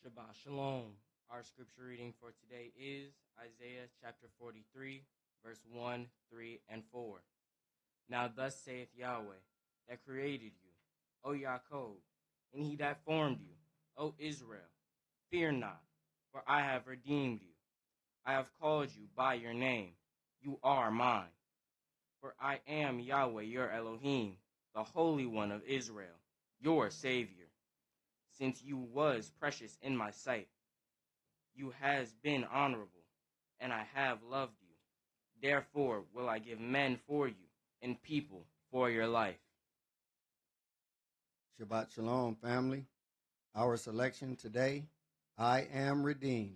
Shabbat Shalom. Our scripture reading for today is Isaiah chapter 43, verse 1, 3, and 4. Now thus saith Yahweh, that created you, O Jacob, and he that formed you, O Israel. Fear not, for I have redeemed you. I have called you by your name. You are mine. For I am Yahweh your Elohim, the Holy One of Israel, your Savior. Since you was precious in my sight, you has been honorable, and I have loved you. Therefore will I give men for you, and people for your life. Shabbat Shalom, family. Our selection today, I am redeemed.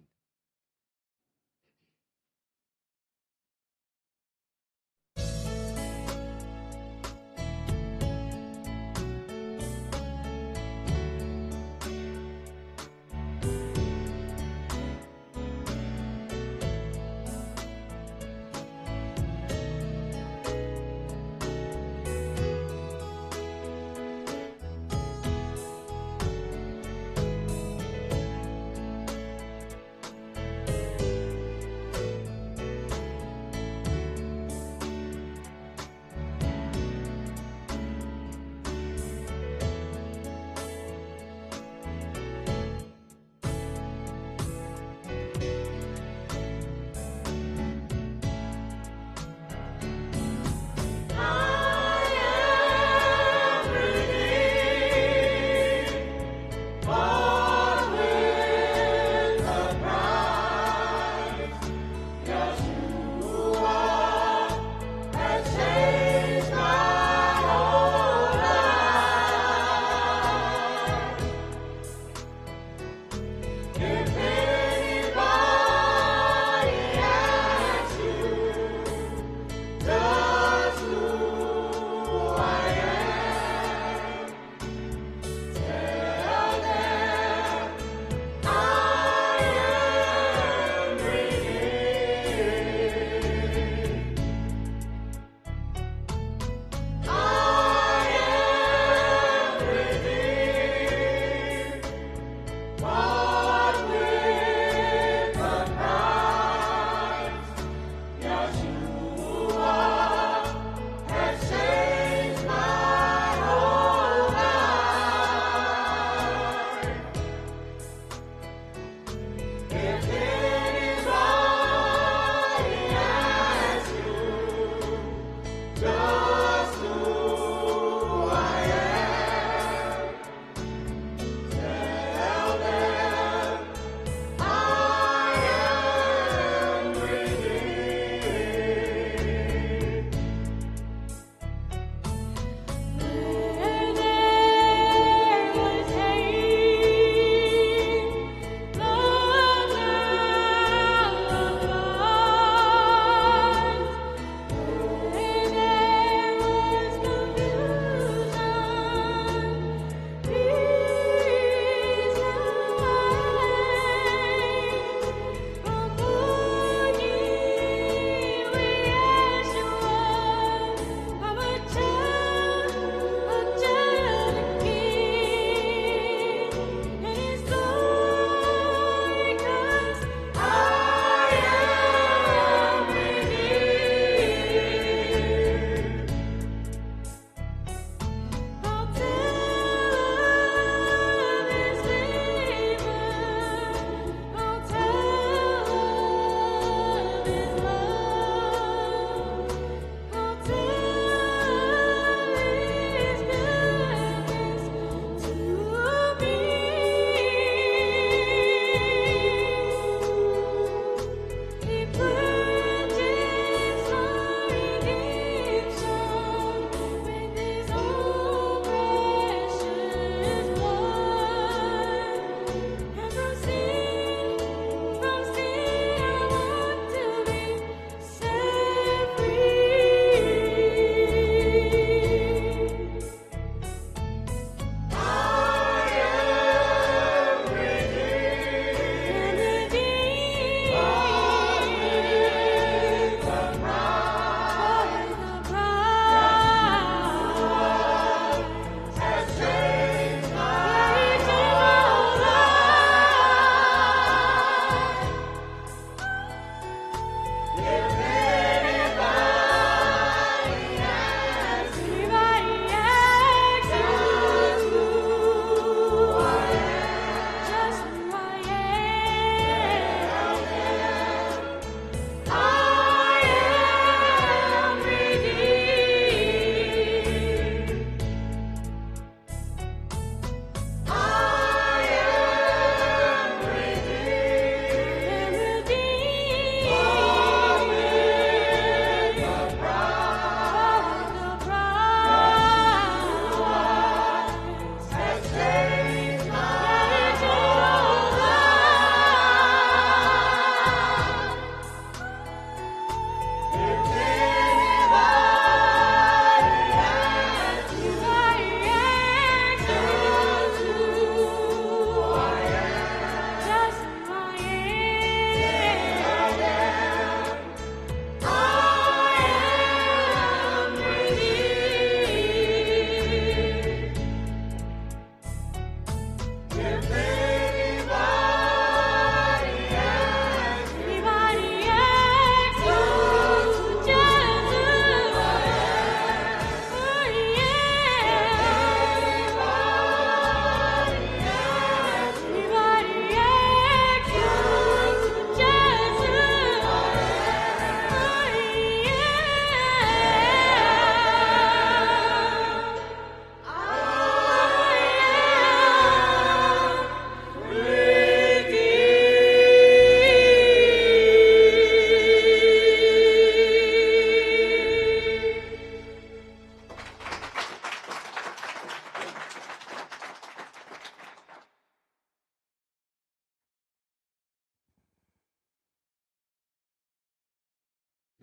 What will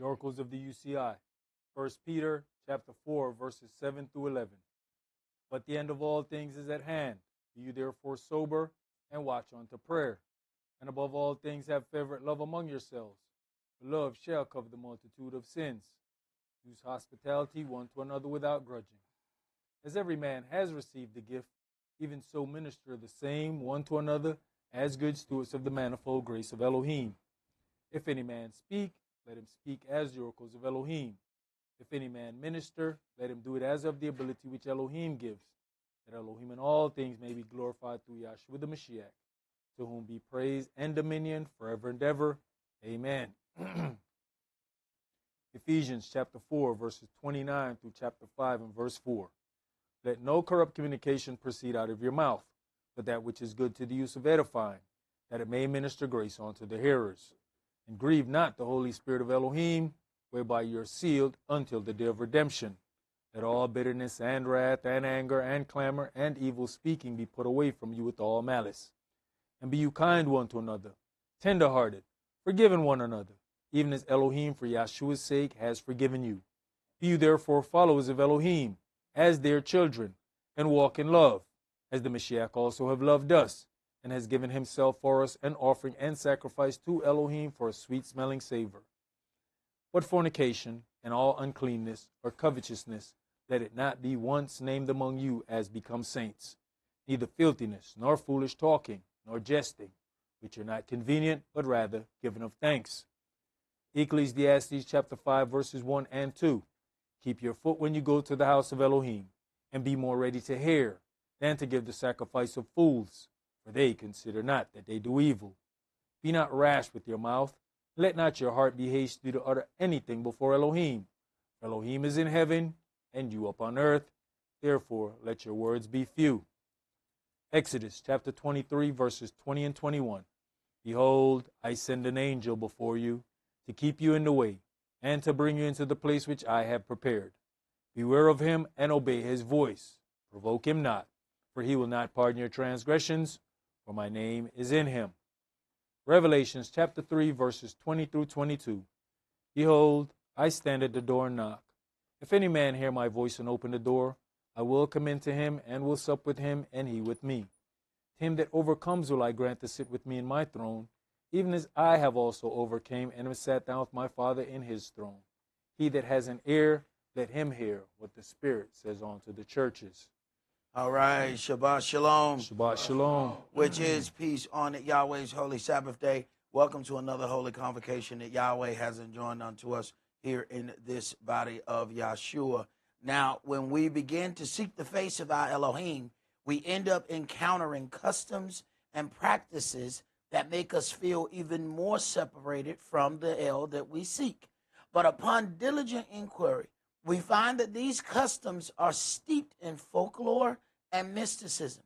The oracles of the UCI. 1 Peter chapter 4, verses 7 through 11. But the end of all things is at hand. Be you therefore sober and watch unto prayer. And above all things have fervent love among yourselves. For love shall cover the multitude of sins. Use hospitality one to another without grudging. As every man has received a gift, even so minister the same one to another as good stewards of the manifold grace of Elohim. If any man speak, let him speak as the oracles of Elohim. If any man minister, let him do it as of the ability which Elohim gives, that Elohim in all things may be glorified through Yahshua the Mashiach, to whom be praise and dominion forever and ever. Amen. Ephesians chapter 4, verses 29 through chapter 5 and verse 4. Let no corrupt communication proceed out of your mouth, but that which is good to the use of edifying, that it may minister grace unto the hearers. And grieve not the Holy Spirit of Elohim, whereby you are sealed until the day of redemption. Let all bitterness and wrath and anger and clamor and evil speaking be put away from you with all malice. And be you kind one to another, tender-hearted, forgiving one another, even as Elohim for Yahshua's sake has forgiven you. Be you therefore followers of Elohim, as their children, and walk in love, as the Mashiach also have loved us, and has given himself for us an offering and sacrifice to Elohim for a sweet-smelling savor. But fornication and all uncleanness or covetousness, let it not be once named among you as become saints, neither filthiness, nor foolish talking, nor jesting, which are not convenient, but rather giving of thanks. Ecclesiastes chapter 5, verses 1 and 2. Keep your foot when you go to the house of Elohim, and be more ready to hear than to give the sacrifice of fools, for they consider not that they do evil. Be not rash with your mouth. Let not your heart be hasty to utter anything before Elohim. For Elohim is in heaven, and you upon earth. Therefore, let your words be few. Exodus chapter 23, verses 20 and 21. Behold, I send an angel before you to keep you in the way, and to bring you into the place which I have prepared. Beware of him and obey his voice. Provoke him not, for he will not pardon your transgressions, for my name is in him. Revelations chapter 3, verses 20 through 22. Behold, I stand at the door and knock. If any man hear my voice and open the door, I will come in to him and will sup with him, and he with me. To him that overcomes will I grant to sit with me in my throne, even as I have also overcame and have sat down with my Father in his throne. He that has an ear, let him hear what the Spirit says unto the churches. All right, Shabbat Shalom. Shabbat Shalom. Which is peace on Yahweh's holy Sabbath day. Welcome to another holy convocation that Yahweh has enjoined unto us here in this body of Yahshua. Now, when we begin to seek the face of our Elohim, we end up encountering customs and practices that make us feel even more separated from the El that we seek. But upon diligent inquiry, we find that these customs are steeped in folklore and mysticism.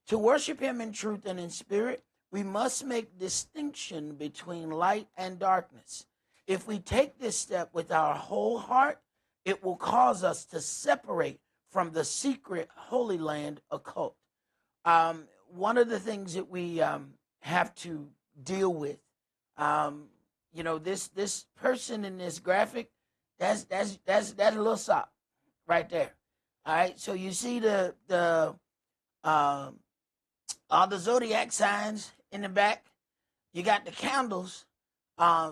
To worship him in truth and in spirit, we must make distinction between light and darkness. If we take this step with our whole heart, it will cause us to separate from the secret Holy Land occult. One of the things that we have to deal with, this person in this graphic, that's a little sop right there. All right, so you see all the zodiac signs in the back. You got the candles.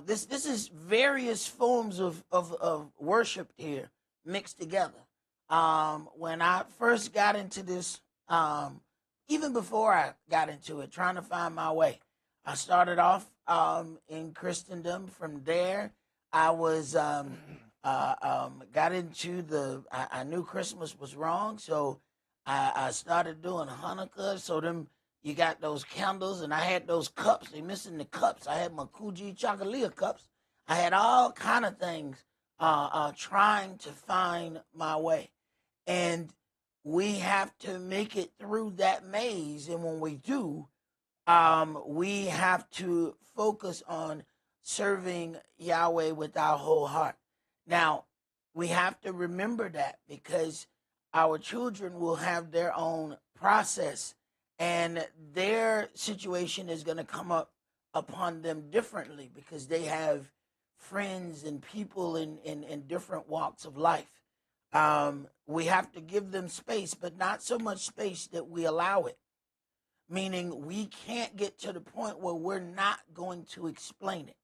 This is various forms of worship here mixed together. When I first got into this, even before I got into it, trying to find my way, I started off in Christendom. From there, I was got into I knew Christmas was wrong, so I started doing Hanukkah. So you got those candles, and I had those cups. They missing the cups. I had my Kuji Chakalia cups. I had all kind of things trying to find my way. And we have to make it through that maze. And when we do, we have to focus on serving Yahweh with our whole heart. Now, we have to remember that, because our children will have their own process, and their situation is going to come up upon them differently, because they have friends and people in different walks of life. We have to give them space, but not so much space that we allow it. Meaning we can't get to the point where we're not going to explain it.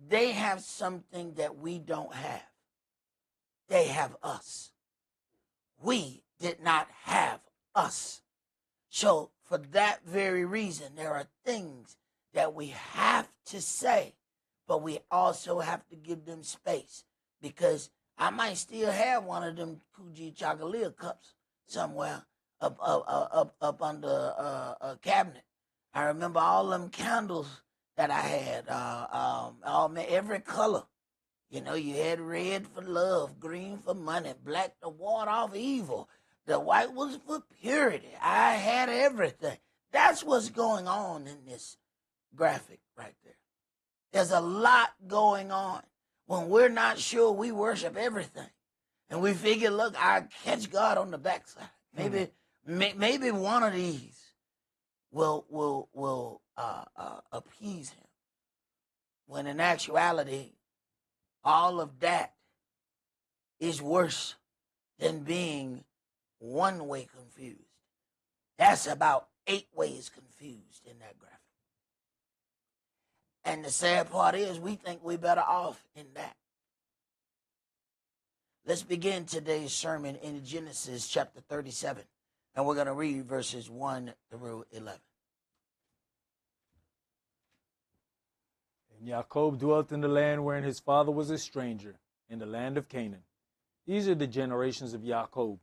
They have something that we don't have. They have us. We did not have us. So for that very reason, there are things that we have to say, but we also have to give them space, because I might still have one of them Coogee Chocolate cups somewhere up under a cabinet. I remember all them candles that I had, every color. You know, you had red for love, green for money, black to ward off evil. The white was for purity. I had everything. That's what's going on in this graphic right there. There's a lot going on when we're not sure we worship everything. And we figure, look, I'll catch God on the backside. Maybe one of these will appease him. When in actuality, all of that is worse than being one way confused. That's about 8 ways confused in that graphic. And the sad part is we think we're better off in that. Let's begin today's sermon in Genesis chapter 37. And we're going to read verses 1 through 11. And Jacob dwelt in the land wherein his father was a stranger, in the land of Canaan. These are the generations of Jacob.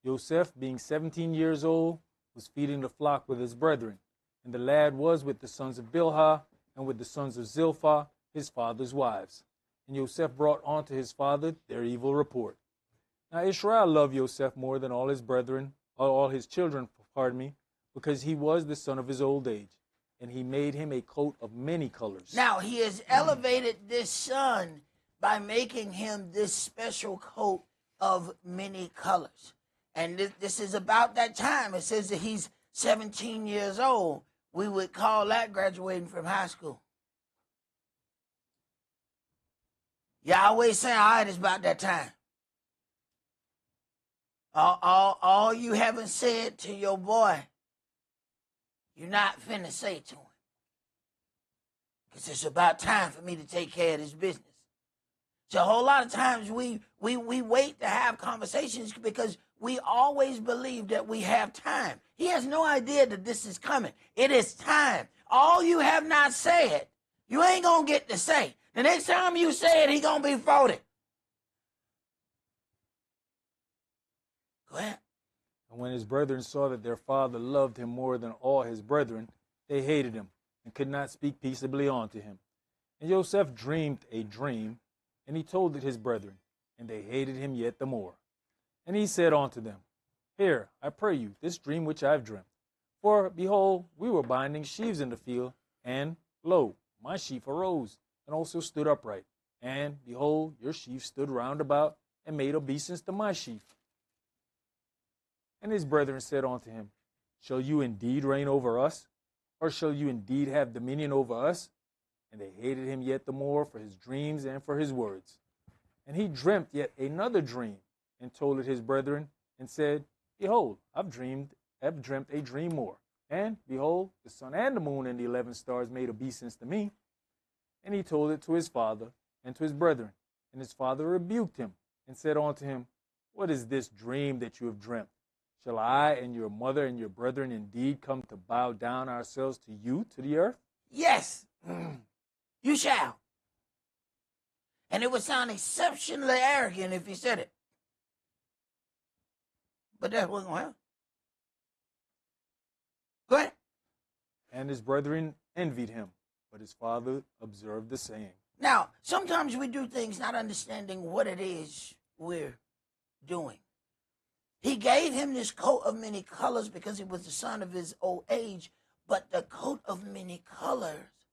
Joseph, being 17 years old, was feeding the flock with his brethren. And the lad was with the sons of Bilhah and with the sons of Zilpah, his father's wives. And Joseph brought unto his father their evil report. Now Israel loved Joseph more than all his brethren, or all his children, because he was the son of his old age. And he made him a coat of many colors. Now he has elevated this son by making him this special coat of many colors. And this is about that time. It says that he's 17 years old. We would call that graduating from high school. Yahweh saying, all right, it's about that time. All you haven't said to your boy, you're not finna say to him. Because it's about time for me to take care of this business. So a whole lot of times we wait to have conversations because we always believe that we have time. He has no idea that this is coming. It is time. All you have not said, you ain't going to get to say. The next time you say it, he going to be 40. Go ahead. And when his brethren saw that their father loved him more than all his brethren, they hated him and could not speak peaceably unto him. And Joseph dreamed a dream, and he told it his brethren, and they hated him yet the more. And he said unto them, Hear, I pray you, this dream which I have dreamt. For, behold, we were binding sheaves in the field, and, lo, my sheaf arose, and also stood upright. And, behold, your sheaf stood round about, and made obeisance to my sheaf. And his brethren said unto him, Shall you indeed reign over us? Or shall you indeed have dominion over us? And they hated him yet the more for his dreams and for his words. And he dreamt yet another dream, and told it his brethren, and said, Behold, I've dreamt a dream more. And, behold, the sun and the moon and the 11 stars made obeisance to me. And he told it to his father and to his brethren. And his father rebuked him, and said unto him, What is this dream that you have dreamt? Shall I and your mother and your brethren indeed come to bow down ourselves to you, to the earth? Yes, you shall. And it would sound exceptionally arrogant if he said it. But that's what's going to happen. Go ahead. And his brethren envied him, but his father observed the saying. Now, sometimes we do things not understanding what it is we're doing. He gave him this coat of many colors because he was the son of his old age, but the coat of many colors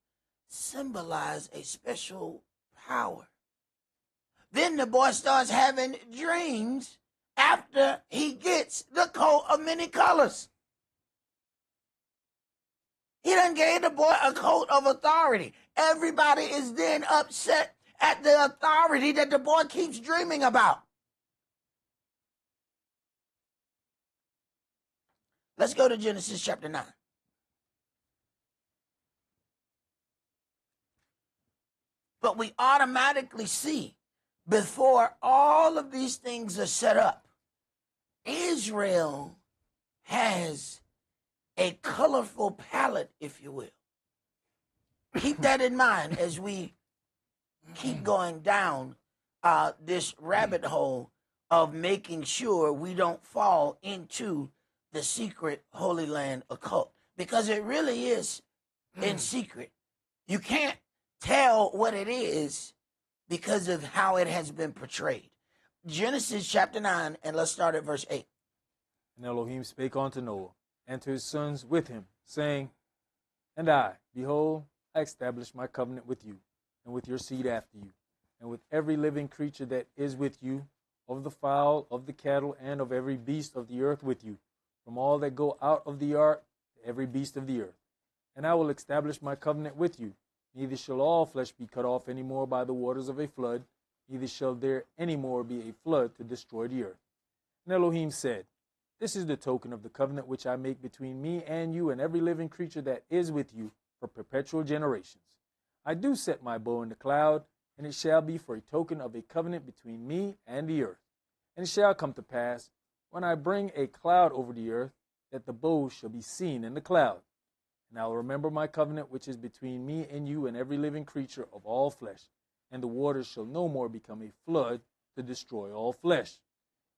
symbolized a special power. Then the boy starts having dreams after he gets the coat of many colors. He done gave the boy a coat of authority. Everybody is then upset at the authority that the boy keeps dreaming about. Let's go to Genesis chapter 9. But we automatically see, before all of these things are set up, Israel has a colorful palette, if you will. Keep that in mind as we keep going down this rabbit hole of making sure we don't fall into the secret Holy Land occult, because it really is in secret. You can't tell what it is because of how it has been portrayed. Genesis chapter 9, and let's start at verse 8. And Elohim spake unto Noah, and to his sons with him, saying, And I, behold, I establish my covenant with you, and with your seed after you, and with every living creature that is with you, of the fowl, of the cattle, and of every beast of the earth with you, from all that go out of the ark, to every beast of the earth. And I will establish my covenant with you. Neither shall all flesh be cut off any more by the waters of a flood, neither shall there any more be a flood to destroy the earth. And Elohim said, This is the token of the covenant which I make between me and you and every living creature that is with you for perpetual generations. I do set my bow in the cloud, and it shall be for a token of a covenant between me and the earth. And it shall come to pass, when I bring a cloud over the earth, that the bow shall be seen in the cloud. And I will remember my covenant which is between me and you and every living creature of all flesh, and the waters shall no more become a flood to destroy all flesh.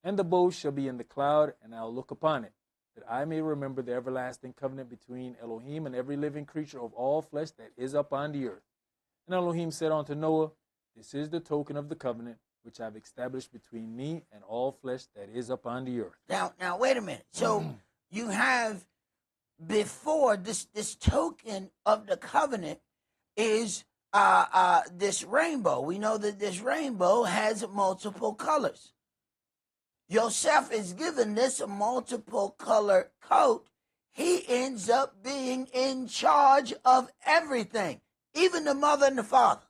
And the bow shall be in the cloud, and I will look upon it, that I may remember the everlasting covenant between Elohim and every living creature of all flesh that is upon the earth. And Elohim said unto Noah, This is the token of the covenant which I have established between me and all flesh that is upon the earth. Now, wait a minute. So you have before this token of the covenant is this rainbow. We know that this rainbow has multiple colors. Yosef is given this multiple color coat. He ends up being in charge of everything, even the mother and the father.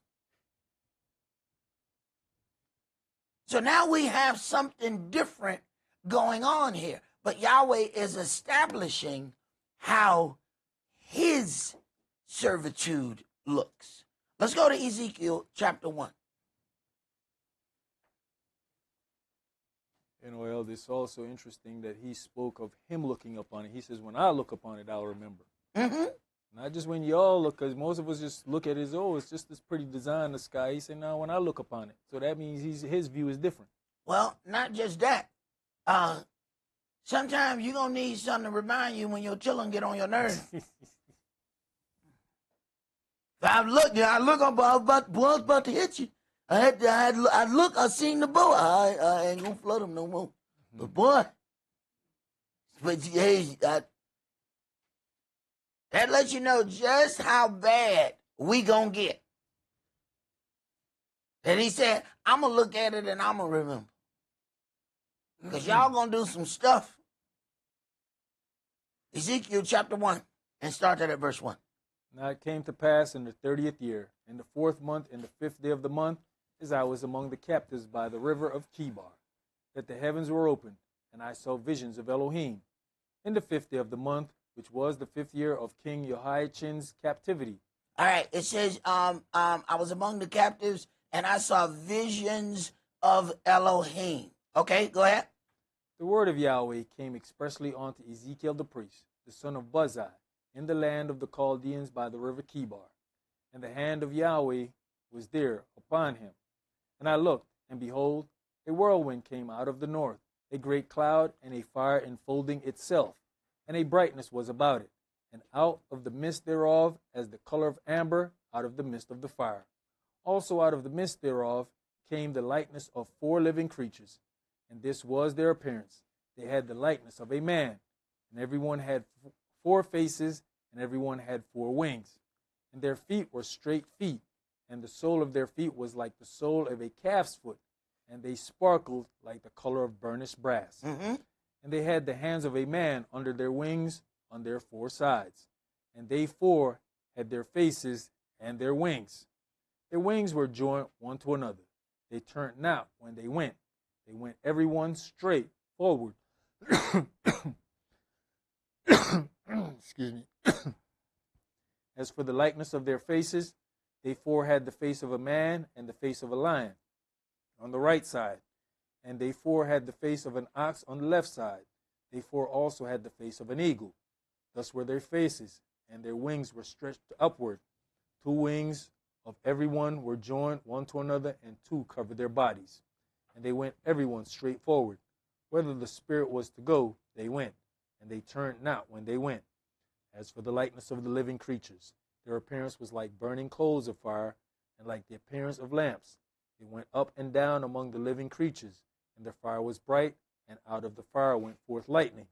So now we have something different going on here. But Yahweh is establishing how his servitude looks. Let's go to Ezekiel chapter 1. And well, it's also interesting that he spoke of him looking upon it. He says, when I look upon it, I'll remember. Mm-hmm. Not just when y'all look, because most of us just look at his, it's just this pretty design in the sky. He said, no, when I look upon it. So that means his view is different. Well, not just that. Sometimes you're going to need something to remind you when your children get on your nerves. I look, I'm about to hit you. I seen the bow. I ain't going to flood them no more. But boy, hey, that lets you know just how bad we going to get. And he said, I'm going to look at it and I'm going to remember. Because y'all going to do some stuff. Ezekiel chapter 1, and start at verse 1. Now it came to pass in the 30th year, in the 4th month, in the 5th day of the month, as I was among the captives by the river of Chebar, that the heavens were opened, and I saw visions of Elohim. In the 5th day of the month, which was the 5th year of King Jehoiachin's captivity. All right, it says, I was among the captives, and I saw visions of Elohim. Okay, go ahead. The word of Yahweh came expressly unto Ezekiel the priest, the son of Buzi, in the land of the Chaldeans by the river Chebar. And the hand of Yahweh was there upon him. And I looked, and behold, a whirlwind came out of the north, a great cloud, and a fire enfolding itself, and a brightness was about it, and out of the midst thereof, as the color of amber, out of the midst of the fire. Also out of the midst thereof came the likeness of 4 living creatures, and this was their appearance. They had the likeness of a man, and every one had 4 faces, and every one had 4 wings. And their feet were straight feet, and the sole of their feet was like the sole of a calf's foot, and they sparkled like the color of burnished brass. Mm-hmm. And they had the hands of a man under their wings on their 4 sides, and they 4 had their faces and their wings. Their wings were joined one to another. They turned not when they went. They went every one straight forward. Excuse me. As for the likeness of their faces, they four had the face of a man and the face of a lion on the right side, and they four had the face of an ox on the left side. They four also had the face of an eagle. Thus were their faces, and their wings were stretched upward. 2 wings of every one were joined one to another, and 2 covered their bodies. And they went every one straight forward. Whether the spirit was to go, they went, and they turned not when they went. As for the likeness of the living creatures, their appearance was like burning coals of fire, and like the appearance of lamps. They went up and down among the living creatures, and the fire was bright, and out of the fire went forth lightning.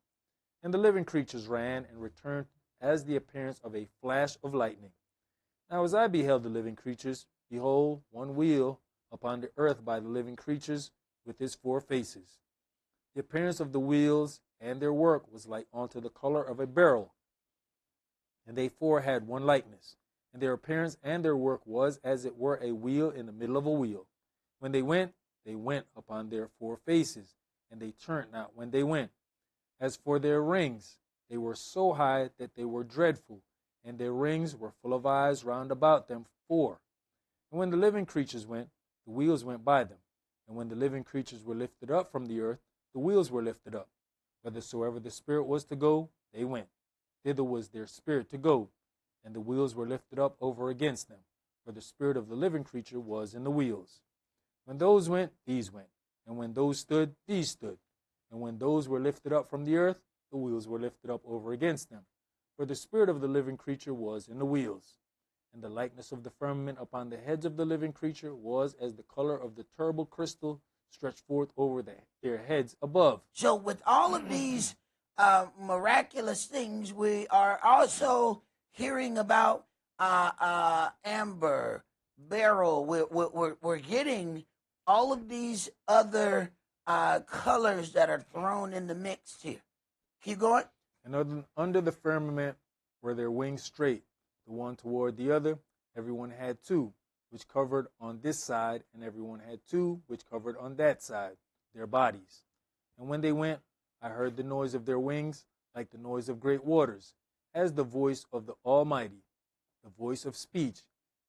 And the living creatures ran and returned as the appearance of a flash of lightning. Now as I beheld the living creatures, behold, one wheel upon the earth by the living creatures with his 4 faces. The appearance of the wheels and their work was like unto the color of a beryl. And they 4 had one likeness, and their appearance and their work was as it were a wheel in the middle of a wheel. When they went upon their 4 faces, and they turned not when they went. As for their rings, they were so high that they were dreadful, and their rings were full of eyes round about them 4. And when the living creatures went, the wheels went by them. And when the living creatures were lifted up from the earth, the wheels were lifted up. Whithersoever the spirit was to go, they went. Thither was their spirit to go, and the wheels were lifted up over against them, for the spirit of the living creature was in the wheels. When those went, these went, and when those stood, these stood. And when those were lifted up from the earth, the wheels were lifted up over against them, for the spirit of the living creature was in the wheels. And the likeness of the firmament upon the heads of the living creature was as the color of the terrible crystal stretched forth over their heads above. So with all of these miraculous things, we are also hearing about amber, beryl. We're getting all of these other colors that are thrown in the mix here. Keep going. And under the firmament were their wings straight, the one toward the other. Everyone had 2, which covered on this side, and everyone had 2, which covered on that side, their bodies. And when they went, I heard the noise of their wings, like the noise of great waters, as the voice of the Almighty, the voice of speech,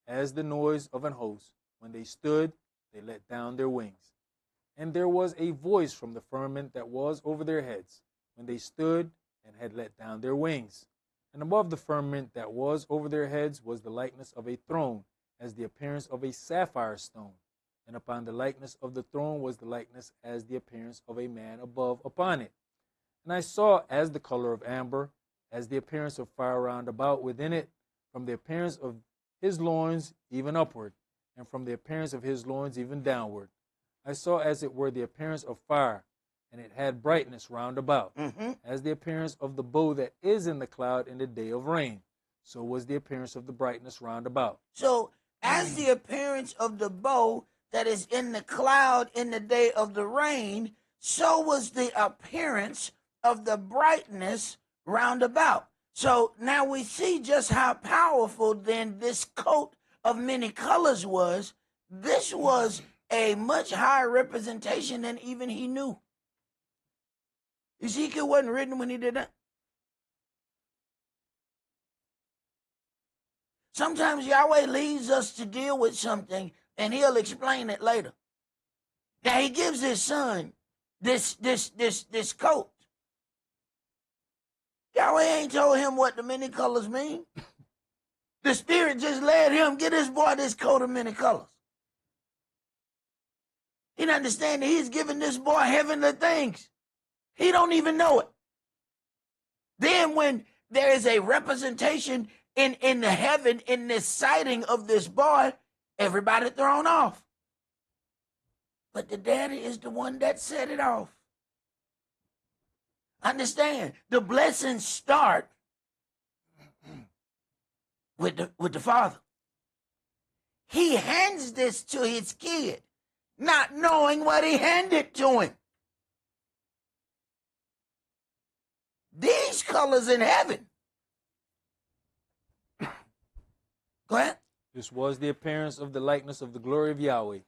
as the noise of an host. When they stood, they let down their wings. And there was a voice from the firmament that was over their heads, when they stood and had let down their wings. And above the firmament that was over their heads was the likeness of a throne, as the appearance of a sapphire stone. And upon the likeness of the throne was the likeness as the appearance of a man above upon it. And I saw as the color of amber, as the appearance of fire round about within it, from the appearance of his loins even upward, and from the appearance of his loins even downward. I saw as it were the appearance of fire, and it had brightness round about, as the appearance of the bow that is in the cloud in the day of rain. So was the appearance of the brightness round about. So as the appearance of the bow that is in the cloud in the day of the rain, so was the appearance of the brightness round about. So now we see just how powerful then this coat of many colors was. This was a much higher representation than even he knew. Ezekiel wasn't written when he did that. Sometimes Yahweh leads us to deal with something and he'll explain it later. Now he gives his son this coat. Yahweh ain't told him what the many colors mean. The Spirit just led him, get this boy this coat of many colors. He didn't understand that he's giving this boy heavenly things. He don't even know it. Then when there is a representation in the heaven, in this sighting of this boy, everybody thrown off. But the daddy is the one that set it off. Understand, the blessings start with the father. He hands this to his kid, not knowing what he handed to him. These colors in heaven. Go ahead. This was the appearance of the likeness of the glory of Yahweh.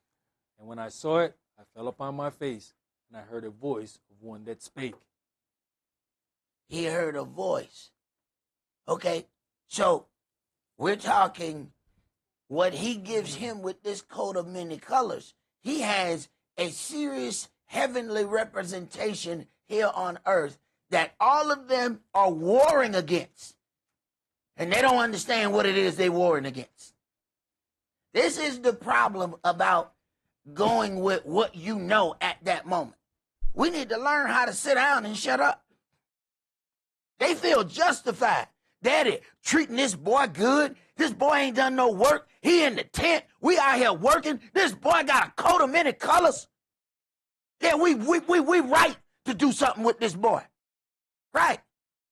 And when I saw it, I fell upon my face, and I heard a voice of one that spake. He heard a voice. Okay, so we're talking what he gives him with this coat of many colors. He has a serious heavenly representation here on earth that all of them are warring against. And they don't understand what it is they're warring against. This is the problem about going with what you know at that moment. We need to learn how to sit down and shut up. They feel justified. Daddy treating this boy good. This boy ain't done no work. He in the tent. We out here working. This boy got a coat of many colors. Yeah, we right to do something with this boy. Right.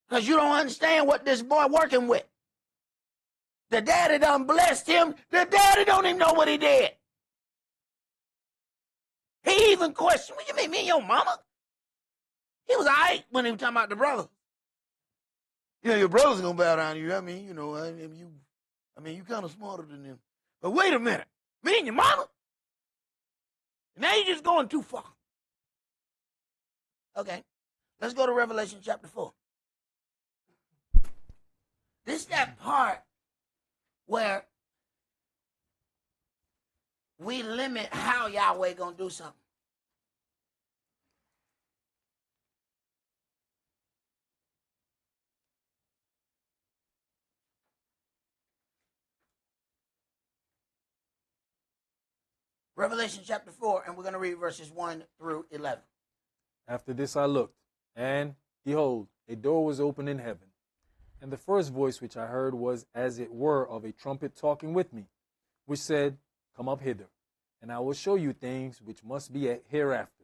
Because you don't understand what this boy working with. The daddy done blessed him. The daddy don't even know what he did. He even questioned, what you mean, me and your mama? He was all right when he was talking about the brother. You know, your brother's going to bow down to you. I mean, you kind of smarter than them. But wait a minute. Me and your mama? Now you're just going too far. Okay. Let's go to Revelation chapter 4. This is that part where we limit how Yahweh gonna do something. Revelation chapter 4, and we're going to read verses 1 through 11. After this I looked, and behold, a door was opened in heaven. And the first voice which I heard was as it were of a trumpet talking with me, which said, Come up hither, and I will show you things which must be hereafter.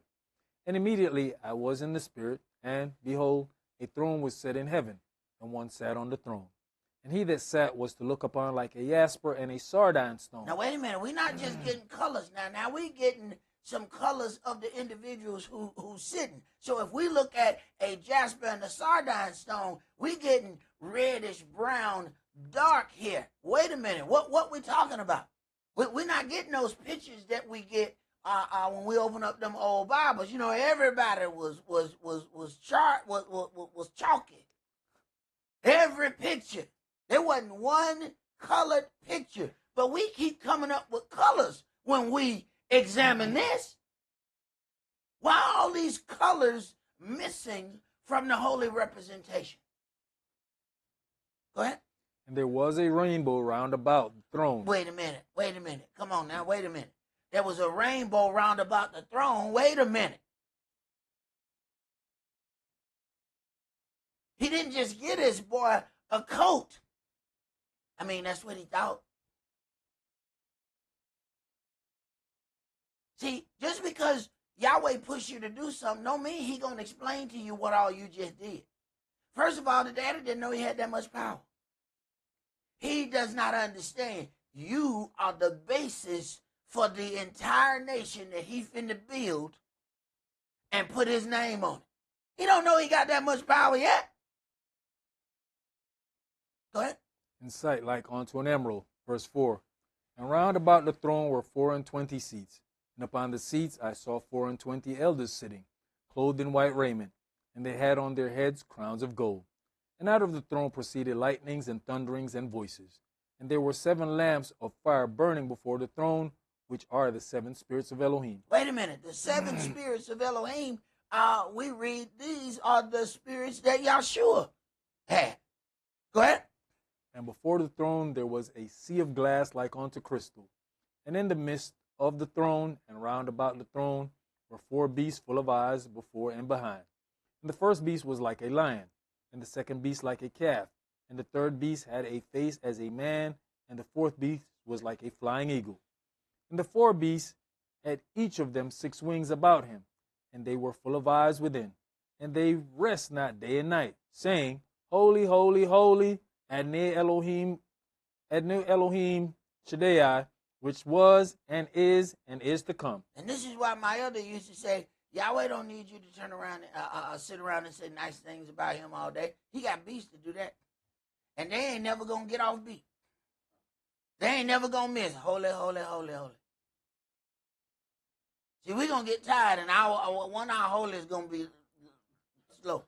And immediately I was in the Spirit, and behold, a throne was set in heaven, and one sat on the throne. And he that sat was to look upon like a jasper and a sardine stone. Now, wait a minute. We're not just getting colors now. Now we're getting some colors of the individuals who's sitting. So if we look at a jasper and a sardine stone, we're getting reddish, brown, dark here. Wait a minute. What we talking about? We're not getting those pictures that we get when we open up them old Bibles. You know, everybody was chalky. Every picture. There wasn't one colored picture. But we keep coming up with colors when we examine this. Why are all these colors missing from the holy representation? Go ahead. And there was a rainbow round about the throne. Wait a minute. Come on now, wait a minute. There was a rainbow round about the throne. Wait a minute. He didn't just get his boy a coat. I mean, that's what he thought. See, just because Yahweh pushed you to do something don't mean he going to explain to you what all you just did. First of all, the daddy didn't know he had that much power. He does not understand. You are the basis for the entire nation that he finna build and put his name on it. He don't know he got that much power yet. Go ahead. In sight like unto an emerald. Verse 4. And round about the throne were 24 seats. And upon the seats I saw 24 elders sitting, clothed in white raiment, and they had on their heads crowns of gold. And out of the throne proceeded lightnings and thunderings and voices. And there were 7 lamps of fire burning before the throne, which are the 7 spirits of Elohim. Wait a minute. The 7 spirits of Elohim, we read these are the spirits that Yahshua had. Go ahead. And before the throne there was a sea of glass like unto crystal. And in the midst of the throne and round about the throne were 4 beasts full of eyes before and behind. And the first beast was like a lion, and the second beast like a calf, and the third beast had a face as a man, and the fourth beast was like a flying eagle. And the 4 beasts had each of them 6 wings about him, and they were full of eyes within. And they rest not day and night, saying, Holy, holy, holy, Adonai Elohim Shaddai, which was and is to come. And this is why my elder used to say, Yahweh don't need you to turn around and sit around and say nice things about him all day. He got beasts to do that. And they ain't never going to get off beat. They ain't never going to miss. Holy, holy, holy, holy. See, we're going to get tired, and our 1 hour holy is going to be slow.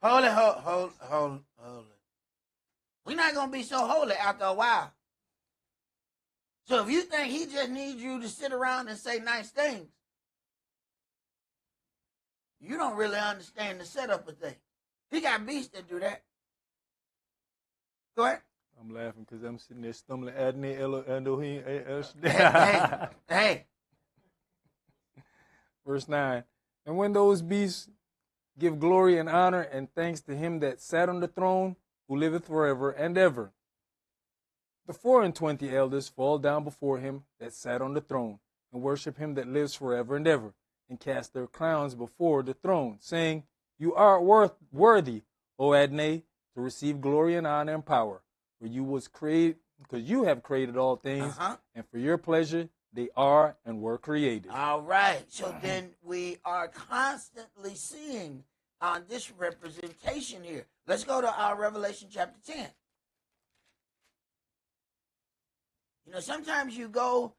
Holy, holy, holy, holy, holy. We're not going to be so holy after a while. So if you think he just needs you to sit around and say nice things, you don't really understand the setup of things. He got beasts that do that. Go ahead. I'm laughing because I'm sitting there stumbling. Adonai Elohim. Hey. Verse 9. And when those beasts give glory and honor and thanks to him that sat on the throne, who liveth forever and ever. The 24 elders fall down before him that sat on the throne, and worship him that lives forever and ever, and cast their crowns before the throne, saying, You are worthy, O Adonai, to receive glory and honor and power, for you was created, because you have created all things, and for your pleasure they are and were created. All right. So then we are constantly seeing this representation here. Let's go to Revelation chapter 10. You know, sometimes you go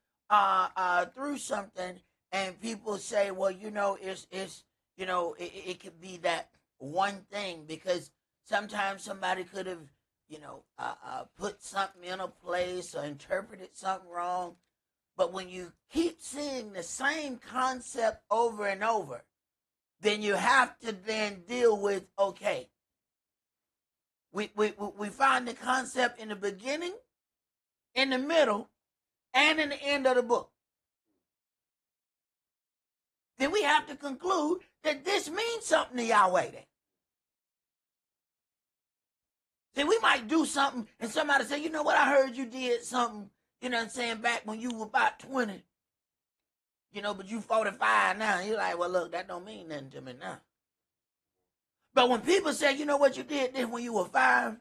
through something and people say, well, you know, it could be that one thing, because sometimes somebody could have, put something in a place or interpreted something wrong. But when you keep seeing the same concept over and over, then you have to then deal with, okay, we find the concept in the beginning, in the middle, and in the end of the book. Then we have to conclude that this means something to Yahweh then. See, we might do something and somebody say, you know what, I heard you did something, you know what I'm saying, back when you were about 20. But you 45 now. You're like, well, look, that don't mean nothing to me now. But when people say, you know what, you did this when you were 5.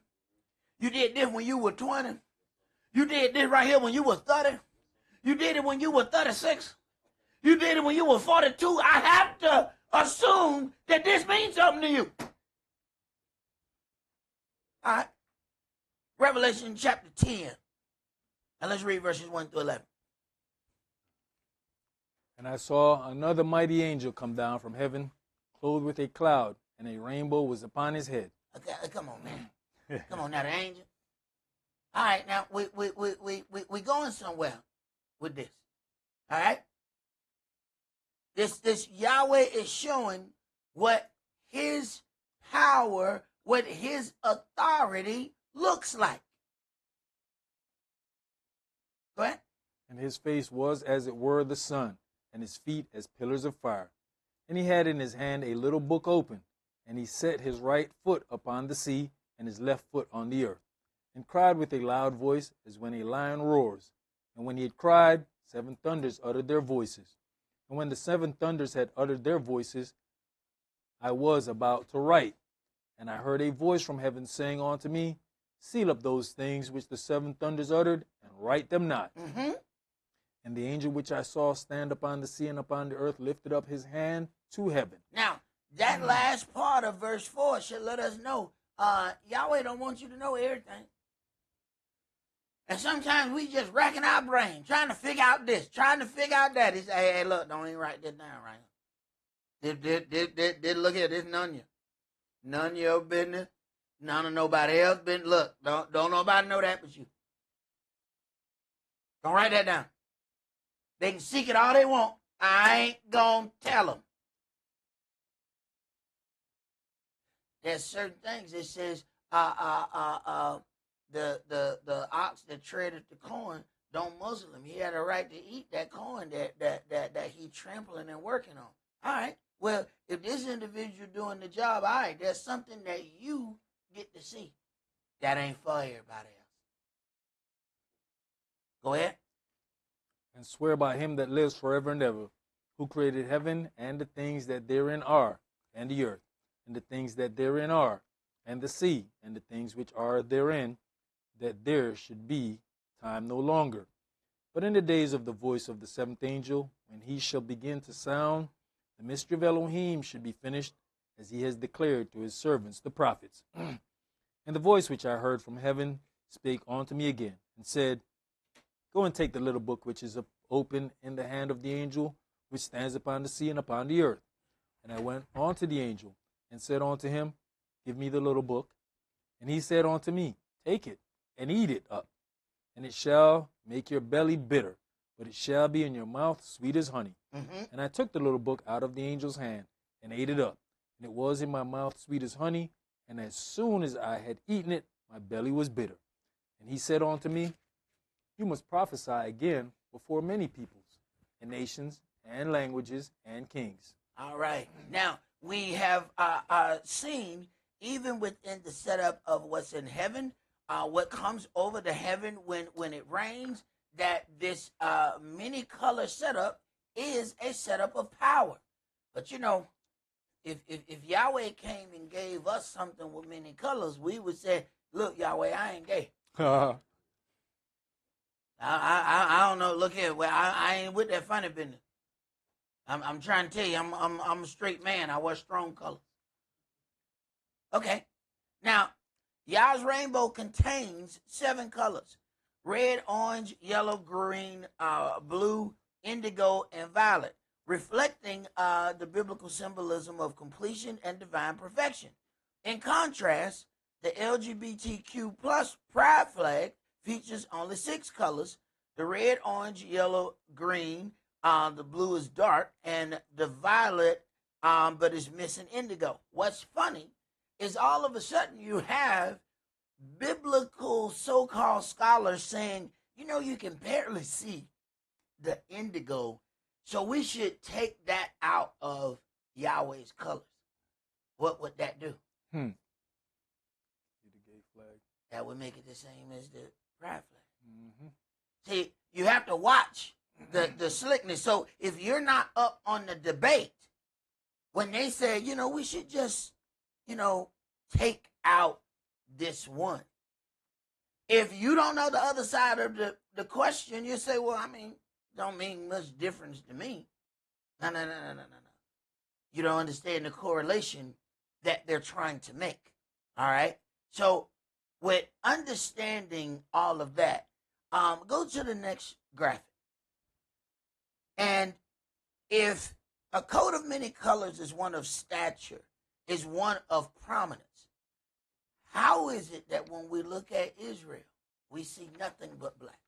You did this when you were 20. You did this right here when you were 30. You did it when you were 36. You did it when you were 42. I have to assume that this means something to you. All right. Revelation chapter 10. And let's read verses 1 through 11. And I saw another mighty angel come down from heaven, clothed with a cloud, and a rainbow was upon his head. Okay, come on, man. Come on now, the angel. All right, now we going somewhere with this. All right? This Yahweh is showing what his power, what his authority looks like. Go ahead. And his face was as it were the sun, and his feet as pillars of fire. And he had in his hand a little book open, and he set his right foot upon the sea, and his left foot on the earth, and cried with a loud voice, as when a lion roars. And when he had cried, 7 thunders uttered their voices. And when the 7 thunders had uttered their voices, I was about to write. And I heard a voice from heaven saying unto me, Seal up those things which the 7 thunders uttered, and write them not. Mm-hmm. And the angel which I saw stand upon the sea and upon the earth lifted up his hand to heaven. Now, that last part of verse 4 should let us know Yahweh don't want you to know everything. And sometimes we just racking our brain, trying to figure out this, trying to figure out that. He say, hey, look, don't even write this down right now. Look here, this none of you. None of your business. None of nobody else business. Look, don't nobody know that but you. Don't write that down. They can seek it all they want. I ain't gonna tell them. There's certain things. It says, the ox that treaded the corn don't muzzle him. He had a right to eat that corn that he trampling and working on. All right. Well, if this individual doing the job, all right, there's something that you get to see that ain't for everybody else. Go ahead. And swear by him that lives forever and ever, who created heaven and the things that therein are, and the earth, and the things that therein are, and the sea, and the things which are therein, that there should be time no longer. But in the days of the voice of the 7th angel, when he shall begin to sound, the mystery of Elohim should be finished, as he has declared to his servants the prophets. And the voice which I heard from heaven spake unto me again, and said, Go and take the little book which is open in the hand of the angel which stands upon the sea and upon the earth. And I went unto the angel and said unto him, Give me the little book. And he said unto me, Take it and eat it up, and it shall make your belly bitter, but it shall be in your mouth sweet as honey. And I took the little book out of the angel's hand and ate it up, and it was in my mouth sweet as honey, and as soon as I had eaten it, my belly was bitter. And he said unto me, You must prophesy again before many peoples, and nations, and languages, and kings. All right. Now, we have seen, even within the setup of what's in heaven, what comes over the heaven when it rains, that this many color setup is a setup of power. But you know, if Yahweh came and gave us something with many colors, we would say, Look, Yahweh, I ain't gay. I don't know. Look here. Well, I ain't with that funny business. I'm trying to tell you, I'm a straight man. I wear strong colors. Okay. Now, Yah's rainbow contains 7 colors: red, orange, yellow, green, blue, indigo, and violet, reflecting the biblical symbolism of completion and divine perfection. In contrast, the LGBTQ plus pride flag features only 6 colors: the red, orange, yellow, green, the blue is dark, and the violet, but is missing indigo. What's funny is all of a sudden you have biblical so-called scholars saying, you know, you can barely see the indigo, so we should take that out of Yahweh's colors. What would that do? The gay flag. That would make it the same as the pride flag. See, you have to watch the slickness. So if you're not up on the debate, when they say, you know, we should just, you know, take out this one. If you don't know the other side of the question, you say, well, I mean, don't mean much difference to me. No. You don't understand the correlation that they're trying to make. All right? So with understanding all of that, go to the next graphic. And if a coat of many colors is one of stature, is one of prominence, how is it that when we look at Israel, we see nothing but black?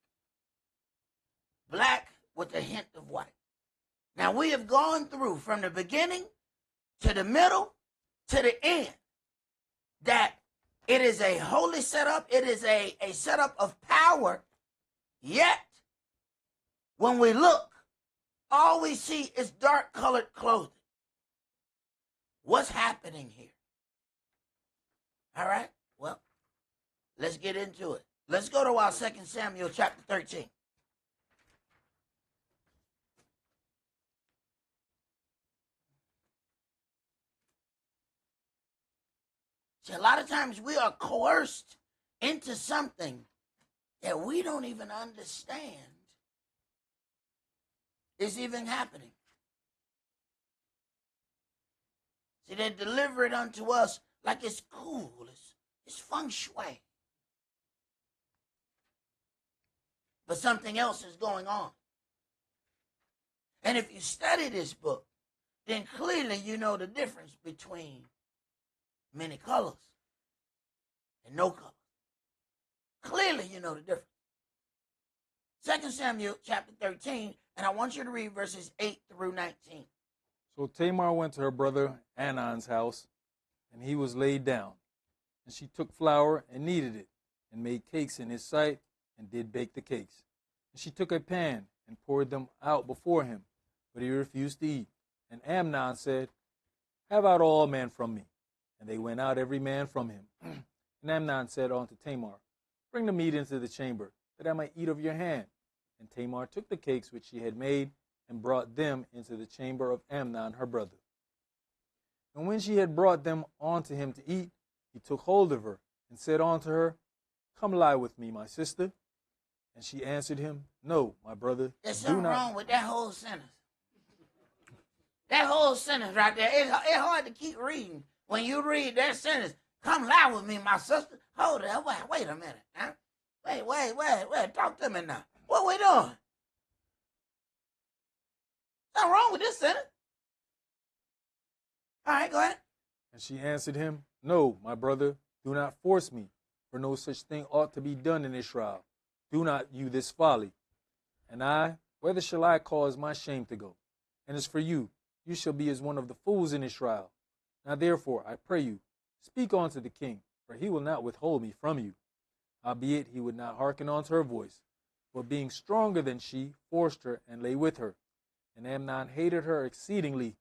Black with a hint of white. Now, we have gone through from the beginning to the middle to the end that it is a holy setup. It is a setup of power. Yet, when we look, all we see is dark colored clothing. What's happening here? All right, well, let's get into it. Let's go to our 2 Samuel chapter 13. See, a lot of times we are coerced into something that we don't even understand is even happening. See, they deliver it unto us like it's cool, it's feng shui. But something else is going on. And if you study this book, then clearly you know the difference between many colors and no color. Clearly you know the difference. 2 Samuel chapter 13, and I want you to read verses 8 through 19. So Tamar went to her brother Anon's house, and he was laid down. And she took flour and kneaded it, and made cakes in his sight, and did bake the cakes. And she took a pan and poured them out before him, but he refused to eat. And Amnon said, Have out all men from me. And they went out every man from him. And Amnon said unto Tamar, Bring the meat into the chamber, that I might eat of your hand. And Tamar took the cakes which she had made, and brought them into the chamber of Amnon her brother. And when she had brought them unto him to eat, he took hold of her, and said unto her, Come lie with me, my sister. And she answered him, No, my brother, There's something wrong with that whole sentence. That whole sentence right there, it's hard to keep reading. When you read that sentence, come lie with me, my sister. Hold it, wait a minute. Huh? Wait, talk to me now. What we doing? Nothing wrong with this sinner. All right, go ahead. And she answered him, No, my brother, do not force me, for no such thing ought to be done in Israel. Do not you this folly. And I, whether shall I cause my shame to go? And as for you, you shall be as one of the fools in Israel. Now therefore, I pray you, speak unto the king, for he will not withhold me from you. Howbeit he would not hearken unto her voice, but being stronger than she, forced her, and lay with her. And Amnon hated her exceedingly,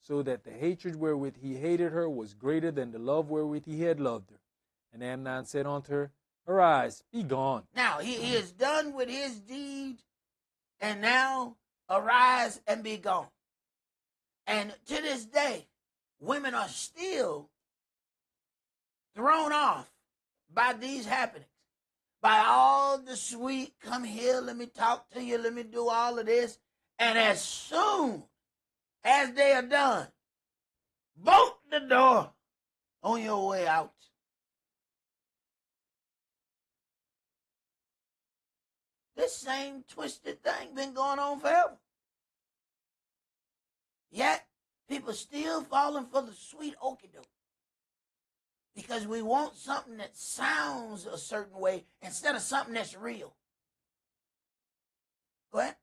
so that the hatred wherewith he hated her was greater than the love wherewith he had loved her. And Amnon said unto her, Arise, be gone. Now, he is done with his deed, and now arise and be gone. And to this day, women are still thrown off by these happenings, by all the sweet, come here, let me talk to you, let me do all of this. And as soon as they are done, bolt the door on your way out. This same twisted thing been going on forever. Yet, people still falling for the sweet okie-doke. Because we want something that sounds a certain way instead of something that's real. Go ahead.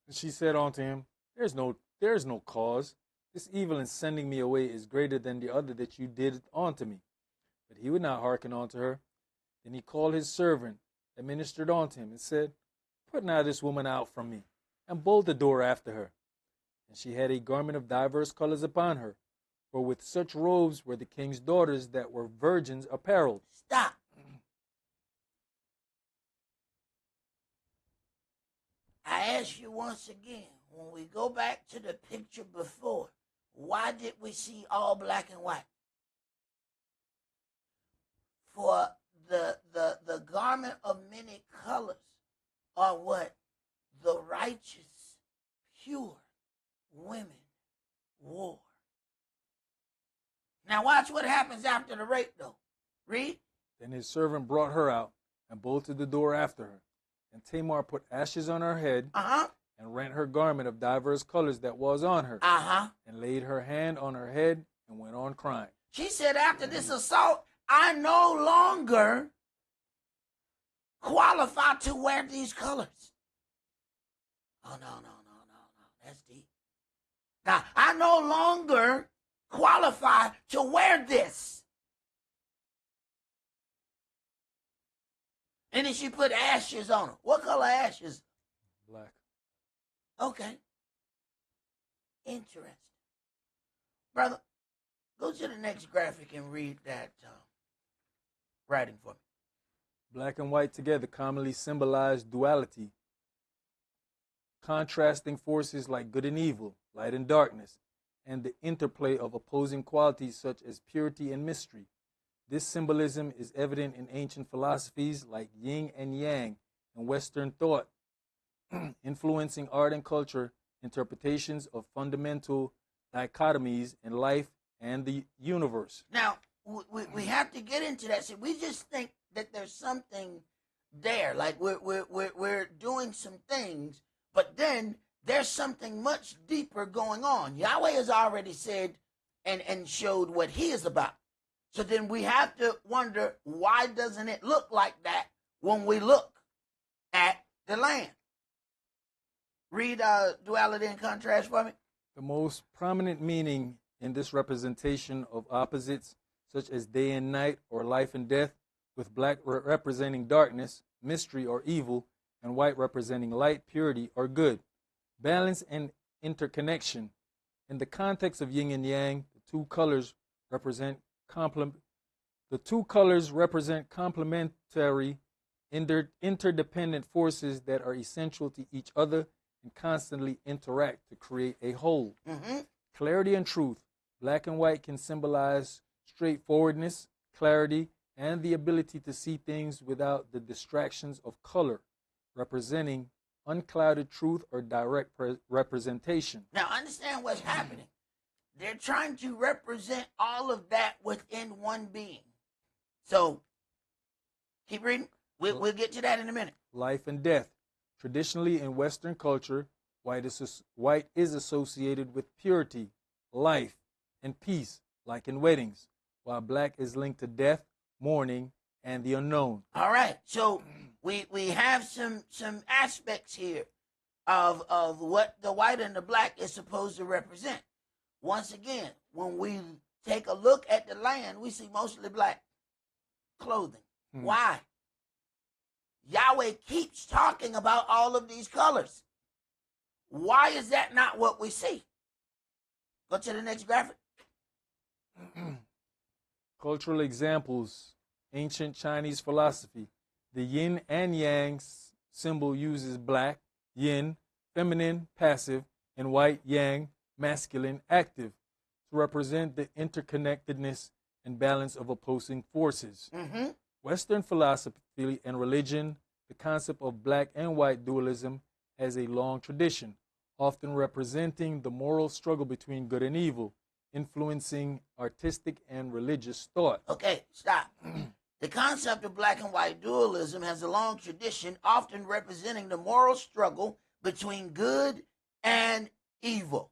And she said unto him, There is no cause. This evil in sending me away is greater than the other that you did unto me. But he would not hearken unto her. Then he called his servant that ministered unto him, and said, Put now this woman out from me, and bolt the door after her. And she had a garment of divers colors upon her, for with such robes were the king's daughters that were virgins apparelled. Stop. I ask you once again, when we go back to the picture before, why did we see all black and white? For the garment of many colors are what the righteous, pure women wore. Now watch what happens after the rape, though. Read. Then his servant brought her out, and bolted the door after her. And Tamar put ashes on her head, and rent her garment of divers colors that was on her, and laid her hand on her head, and went on crying. She said, after this assault, I no longer qualify to wear these colors. Oh, no. That's deep. Now, I no longer qualify to wear this. And then she put ashes on them. What color ashes? Black. Okay. Interesting. Brother, go to the next graphic and read that writing for me. Black and white together commonly symbolize duality, contrasting forces like good and evil, light and darkness, and the interplay of opposing qualities such as purity and mystery. This symbolism is evident in ancient philosophies like yin and yang and Western thought, influencing art and culture interpretations of fundamental dichotomies in life and the universe. Now, we have to get into that. See, we just think that there's something there, like we're doing some things, but then there's something much deeper going on. Yahweh has already said and showed what he is about. So then we have to wonder, why doesn't it look like that when we look at the land? Read duality and contrast for me. The most prominent meaning in this representation of opposites, such as day and night or life and death, with black representing darkness, mystery or evil, and white representing light, purity or good, balance and interconnection. In the context of yin and yang, the two colors represent complementary, interdependent forces that are essential to each other and constantly interact to create a whole. Clarity and truth. Black and white can symbolize straightforwardness, clarity, and the ability to see things without the distractions of color, representing unclouded truth or direct representation. Now, understand what's happening. They're trying to represent all of that within one being. So, keep reading. We'll get to that in a minute. Life and death. Traditionally, in Western culture, white is associated with purity, life, and peace, like in weddings, while black is linked to death, mourning, and the unknown. All right. So we have some aspects here of what the white and the black is supposed to represent. Once again, when we take a look at the land, we see mostly black clothing. Why? Yahweh keeps talking about all of these colors. Why is that not what we see? Go to the next graphic. Cultural examples, ancient Chinese philosophy. The yin and yang symbol uses black, yin, feminine, passive, and white, yang, masculine, active, to represent the interconnectedness and balance of opposing forces. Western philosophy and religion, the concept of black and white dualism has a long tradition, often representing the moral struggle between good and evil, influencing artistic and religious thought. Okay, stop. The concept of black and white dualism has a long tradition, often representing the moral struggle between good and evil.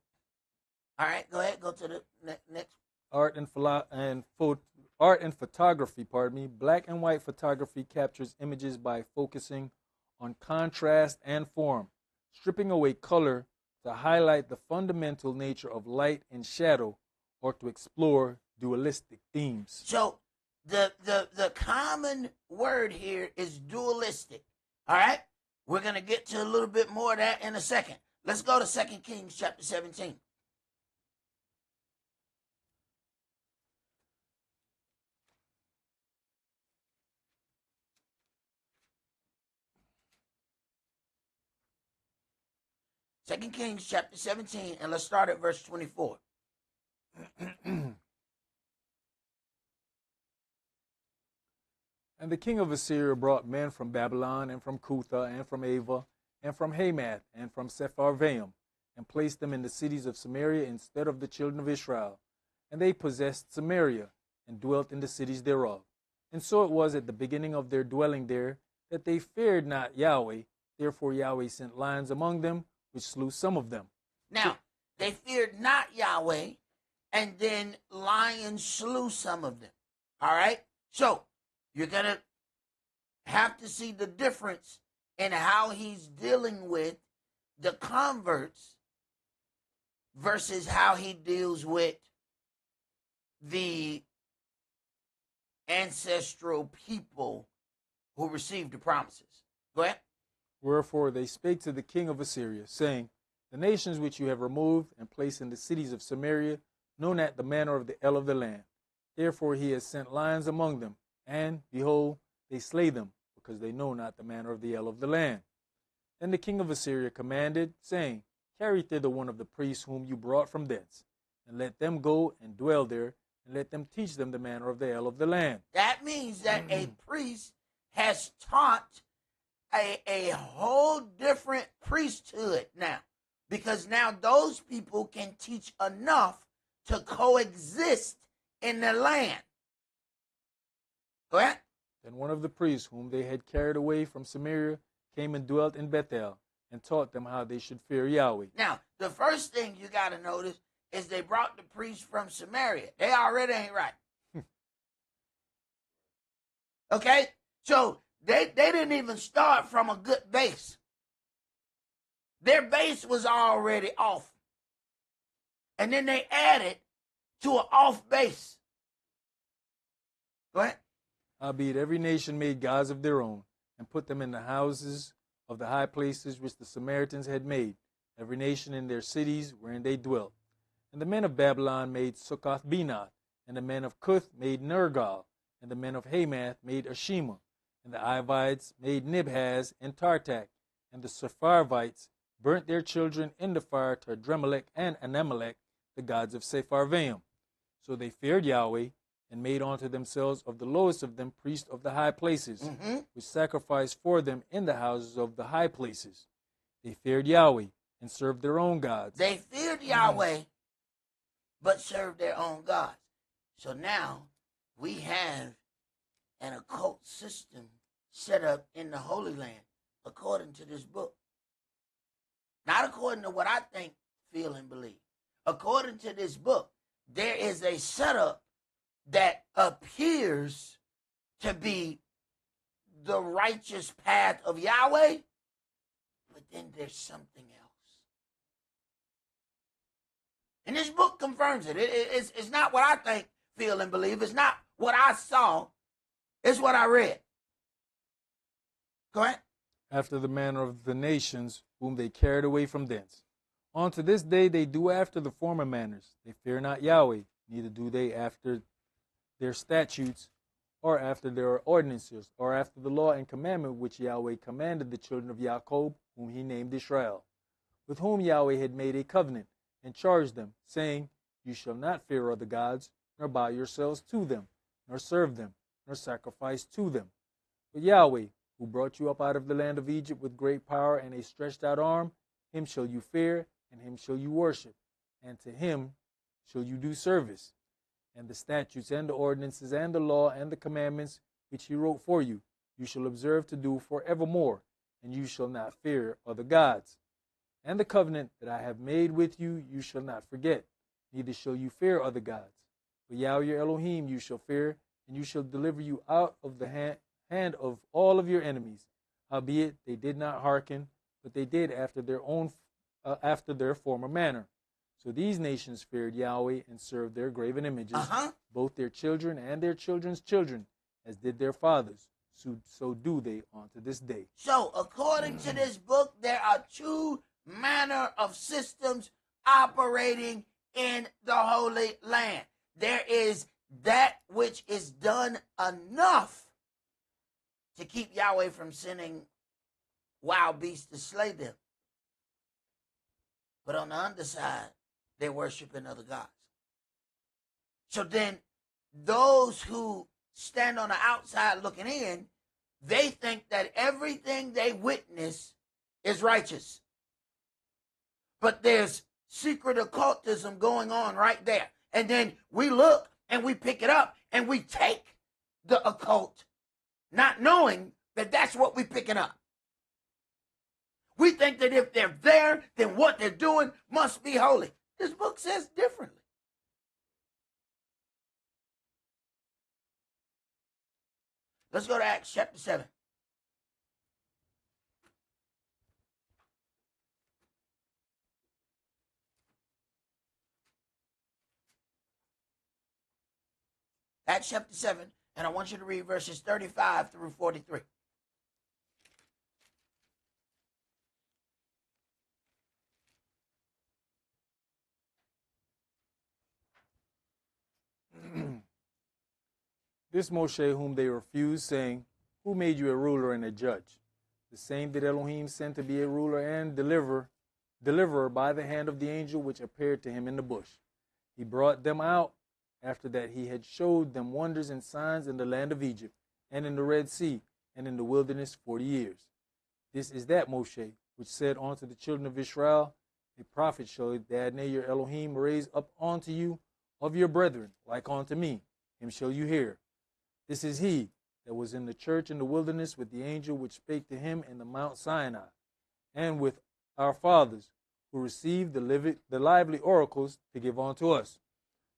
All right, go ahead. Go to the next. Art and photography, black and white photography captures images by focusing on contrast and form, stripping away color to highlight the fundamental nature of light and shadow, or to explore dualistic themes. So the common word here is dualistic. All right? We're going to get to a little bit more of that in a second. Let's go to 2 Kings chapter 17. Second Kings chapter 17, and let's start at verse 24. And the king of Assyria brought men from Babylon, and from Cutha, and from Ava, and from Hamath, and from Sepharvaim, and placed them in the cities of Samaria instead of the children of Israel. And they possessed Samaria, and dwelt in the cities thereof. And so it was at the beginning of their dwelling there, that they feared not Yahweh. Therefore Yahweh sent lions among them, which slew some of them. Now, they feared not Yahweh, and then lions slew some of them. All right? So, you're going to have to see the difference in how he's dealing with the converts versus how he deals with the ancestral people who received the promises. Go ahead. Wherefore they spake to the king of Assyria, saying, The nations which you have removed and placed in the cities of Samaria know not the manner of the el of the land. Therefore he has sent lions among them, and, behold, they slay them, because they know not the manner of the el of the land. Then the king of Assyria commanded, saying, Carry thither one of the priests whom you brought from thence, and let them go and dwell there, and let them teach them the manner of the el of the land. That means that a priest has taught a whole different priesthood now, because now those people can teach enough to coexist in the land. Go ahead. Then one of the priests whom they had carried away from Samaria came and dwelt in Bethel, and taught them how they should fear Yahweh. Now, the first thing you got to notice is they brought the priest from Samaria. They already ain't right. Okay? So they didn't even start from a good base. Their base was already off. And then they added to an off base. Go ahead. Howbeit every nation made gods of their own, and put them in the houses of the high places which the Samaritans had made, every nation in their cities wherein they dwelt. And the men of Babylon made Succoth-Benoth, and the men of Cuth made Nergal, and the men of Hamath made Ashima, and the Ivites made Nibhaz and Tartak, and the Sepharvites burnt their children in the fire to Adremelech and Anamelech, the gods of Sepharvaim. So they feared Yahweh, and made unto themselves of the lowest of them priests of the high places, which sacrificed for them in the houses of the high places. They feared Yahweh, and served their own gods. They feared Yahweh, but served their own gods. So now we have an occult system set up in the Holy Land according to this book. Not according to what I think, feel, and believe. According to this book, there is a setup that appears to be the righteous path of Yahweh, but then there's something else. And this book confirms it. It's not what I think, feel, and believe. It's not what I saw. It's what I read. Correct? After the manner of the nations whom they carried away from thence. Unto this day they do after the former manners. They fear not Yahweh, neither do they after their statutes, or after their ordinances, or after the law and commandment which Yahweh commanded the children of Jacob, whom he named Israel, with whom Yahweh had made a covenant, and charged them, saying, You shall not fear other gods, nor bow yourselves to them, nor serve them, nor sacrifice to them. But Yahweh, who brought you up out of the land of Egypt with great power and a stretched out arm, him shall you fear, and him shall you worship, and to him shall you do service. And the statutes and the ordinances and the law and the commandments which he wrote for you, you shall observe to do forevermore, and you shall not fear other gods. And the covenant that I have made with you, you shall not forget, neither shall you fear other gods. But Yahweh your Elohim you shall fear, and you shall deliver you out of the hand of all of your enemies. Howbeit they did not hearken, but they did after their former manner. So these nations feared Yahweh and served their graven images, both their children and their children's children, as did their fathers. So do they unto this day. So according to this book, there are two manner of systems operating in the Holy Land. There is that which is done enough to keep Yahweh from sending wild beasts to slay them. But on the underside, they're worshiping other gods. So then those who stand on the outside looking in, they think that everything they witness is righteous. But there's secret occultism going on right there. And then we look and we pick it up and we take the occult, not knowing that that's what we're picking up. We think that if they're there, then what they're doing must be holy. This book says differently. Let's go to Acts chapter 7. Acts chapter 7, and I want you to read verses 35 through 43. This Moshe whom they refused, saying, Who made you a ruler and a judge? The same that Elohim sent to be a ruler and deliverer by the hand of the angel which appeared to him in the bush. He brought them out after that he had showed them wonders and signs in the land of Egypt, and in the Red Sea, and in the wilderness 40 years. This is that Moshe, which said unto the children of Israel, A prophet shall Adonai your Elohim raise up unto you of your brethren, like unto me. Him shall you hear. This is he that was in the church in the wilderness with the angel which spake to him in the Mount Sinai, and with our fathers, who received the lively oracles to give unto us,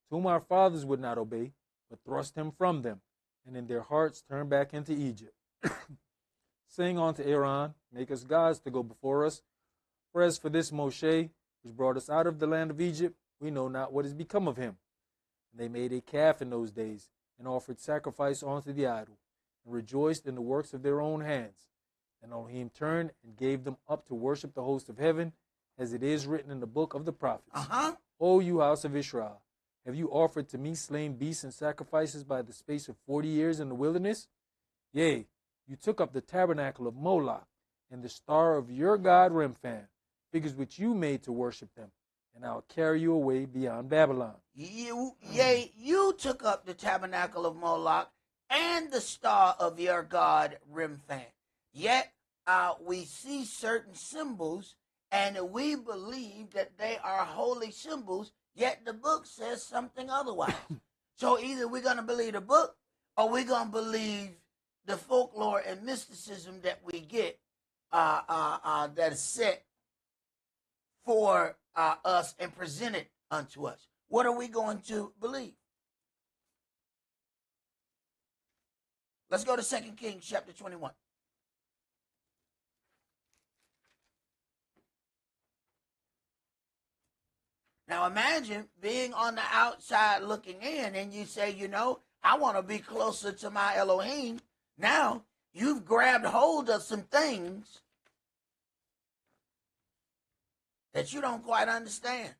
to whom our fathers would not obey, but thrust him from them, and in their hearts turned back into Egypt, saying unto Aaron, Make us gods to go before us. For as for this Moshe, which brought us out of the land of Egypt, we know not what is become of him. And they made a calf in those days, and offered sacrifice unto the idol, and rejoiced in the works of their own hands. And Elohim turned and gave them up to worship the host of heaven, as it is written in the book of the prophets. O you house of Israel, have you offered to me slain beasts and sacrifices by the space of 40 years in the wilderness? Yea, you took up the tabernacle of Moloch, and the star of your god Remphan, figures which you made to worship them, and I'll carry you away beyond Babylon. You took up the tabernacle of Moloch and the star of your god Remphan. Yet we see certain symbols, and we believe that they are holy symbols, yet the book says something otherwise. So either we're going to believe the book, or we're going to believe the folklore and mysticism that we get that is set for us and presented unto us. What are we going to believe? Let's go to 2 Kings chapter 21. Now imagine being on the outside looking in and you say, you know, I want to be closer to my Elohim. Now you've grabbed hold of some things that you don't quite understand.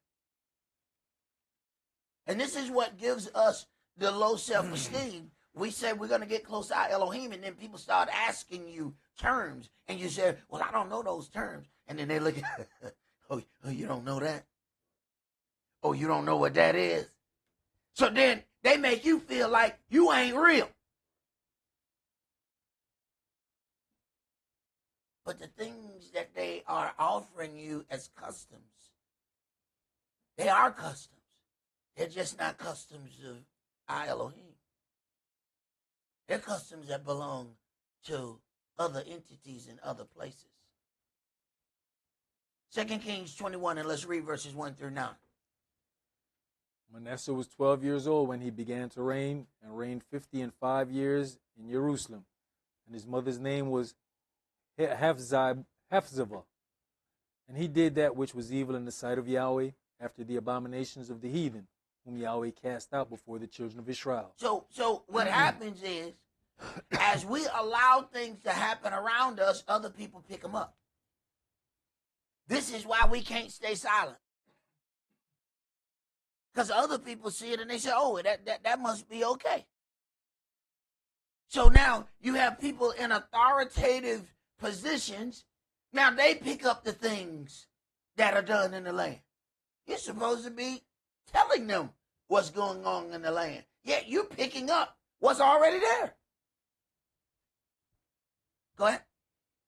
And this is what gives us the low self-esteem. We say we're going to get close to our Elohim, and then people start asking you terms, and you say, well, I don't know those terms. And then they look at, oh, you don't know that? Oh, you don't know what that is? So then they make you feel like you ain't real. But the things that they are offering you as customs, they are customs. They're just not customs of our Elohim. They're customs that belong to other entities in other places. 2 Kings 21, and let's read verses 1 through 9. Manasseh was 12 years old when he began to reign, and reigned 50 years in Jerusalem. And his mother's name was Hephzibah. And he did that which was evil in the sight of Yahweh, after the abominations of the heathen, whom Yahweh cast out before the children of Israel. So what happens is, as we allow things to happen around us, other people pick them up. This is why we can't stay silent. Because other people see it and they say, oh, that must be okay. So now you have people in authoritative positions. Now they pick up the things that are done in the land. You're supposed to be telling them what's going on in the land. Yet you're picking up what's already there. Go ahead.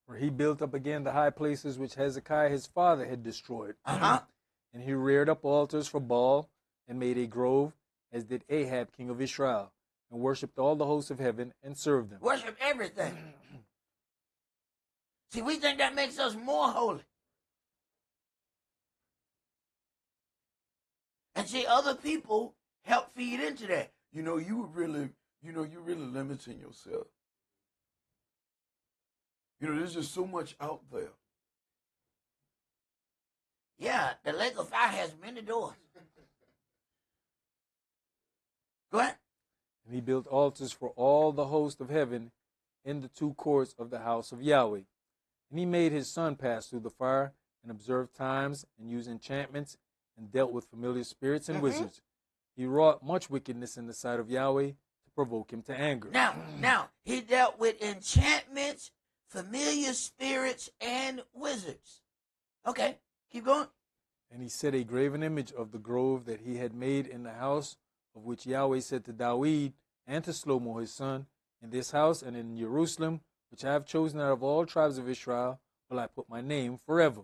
For he built up again the high places which Hezekiah his father had destroyed. Uh-huh. And he reared up altars for Baal, and made a grove, as did Ahab king of Israel, and worshipped all the hosts of heaven, and served them. Worship everything. See, we think that makes us more holy. And see, other people help feed into that. You're really limiting yourself. There's just so much out there. Yeah, the lake of fire has many doors. Go ahead. And he built altars for all the host of heaven in the two courts of the house of Yahweh. And he made his son pass through the fire, and observed times, and used enchantments, and dealt with familiar spirits and wizards. He wrought much wickedness in the sight of Yahweh, to provoke him to anger. Now, he dealt with enchantments, familiar spirits, and wizards. Okay, keep going. And he set a graven image of the grove that he had made in the house, of which Yahweh said to Dawid and to Shlomo his son, in this house and in Jerusalem, which I have chosen out of all tribes of Israel, will I put my name forever.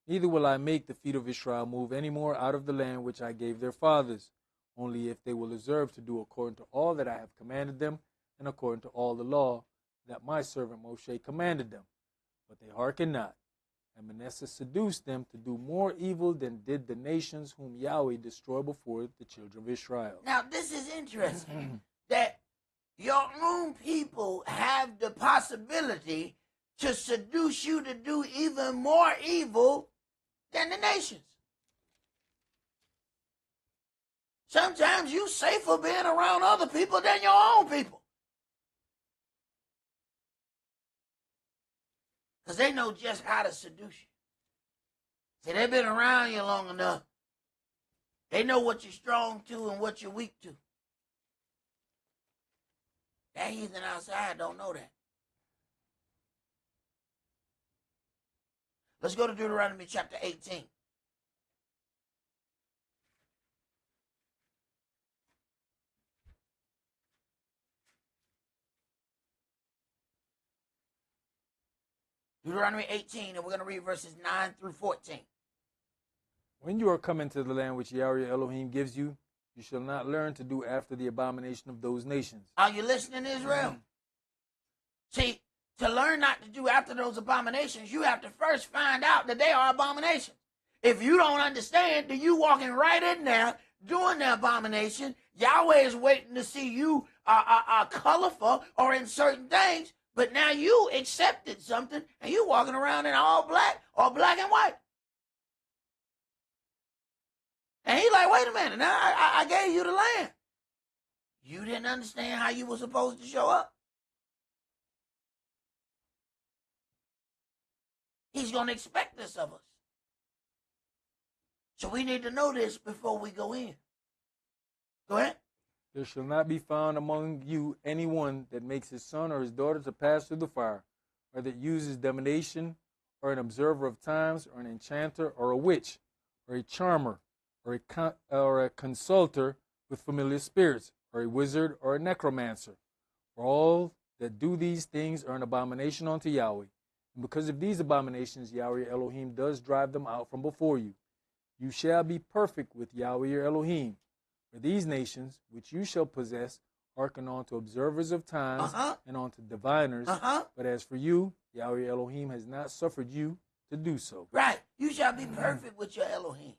Neither will I make the feet of Israel move any more out of the land which I gave their fathers, only if they will observe to do according to all that I have commanded them, and according to all the law that my servant Moshe commanded them. But they hearkened not. And Manasseh seduced them to do more evil than did the nations whom Yahweh destroyed before the children of Israel. Now, this is interesting, that your own people have the possibility to seduce you to do even more evil than the nations. Sometimes you're safer being around other people than your own people. Because they know just how to seduce you. See, they've been around you long enough. They know what you're strong to and what you're weak to. That heathen outside don't know that. Let's go to Deuteronomy chapter 18. Deuteronomy 18, and we're going to read verses 9 through 14. When you are coming to the land which Yahweh Elohim gives you, you shall not learn to do after the abomination of those nations. Are you listening, Israel? See, to learn not to do after those abominations, you have to first find out that they are abominations. If you don't understand, then you walking right in there doing the abomination. Yahweh is waiting to see you are colorful or in certain things, but now you accepted something and you walking around in all black or black and white. And he's like, wait a minute, now I gave you the land. You didn't understand how you were supposed to show up. He's going to expect this of us. So we need to know this before we go in. Go ahead. There shall not be found among you anyone that makes his son or his daughter to pass through the fire, or that uses divination, or an observer of times, or an enchanter, or a witch, or a charmer, or a consulter with familiar spirits, or a wizard, or a necromancer. For all that do these things are an abomination unto Yahweh. And because of these abominations, Yahweh your Elohim does drive them out from before you. You shall be perfect with Yahweh your Elohim. For these nations, which you shall possess, hearken unto observers of times and unto diviners. But as for you, Yahweh your Elohim has not suffered you to do so. Right. You shall be perfect with your Elohim.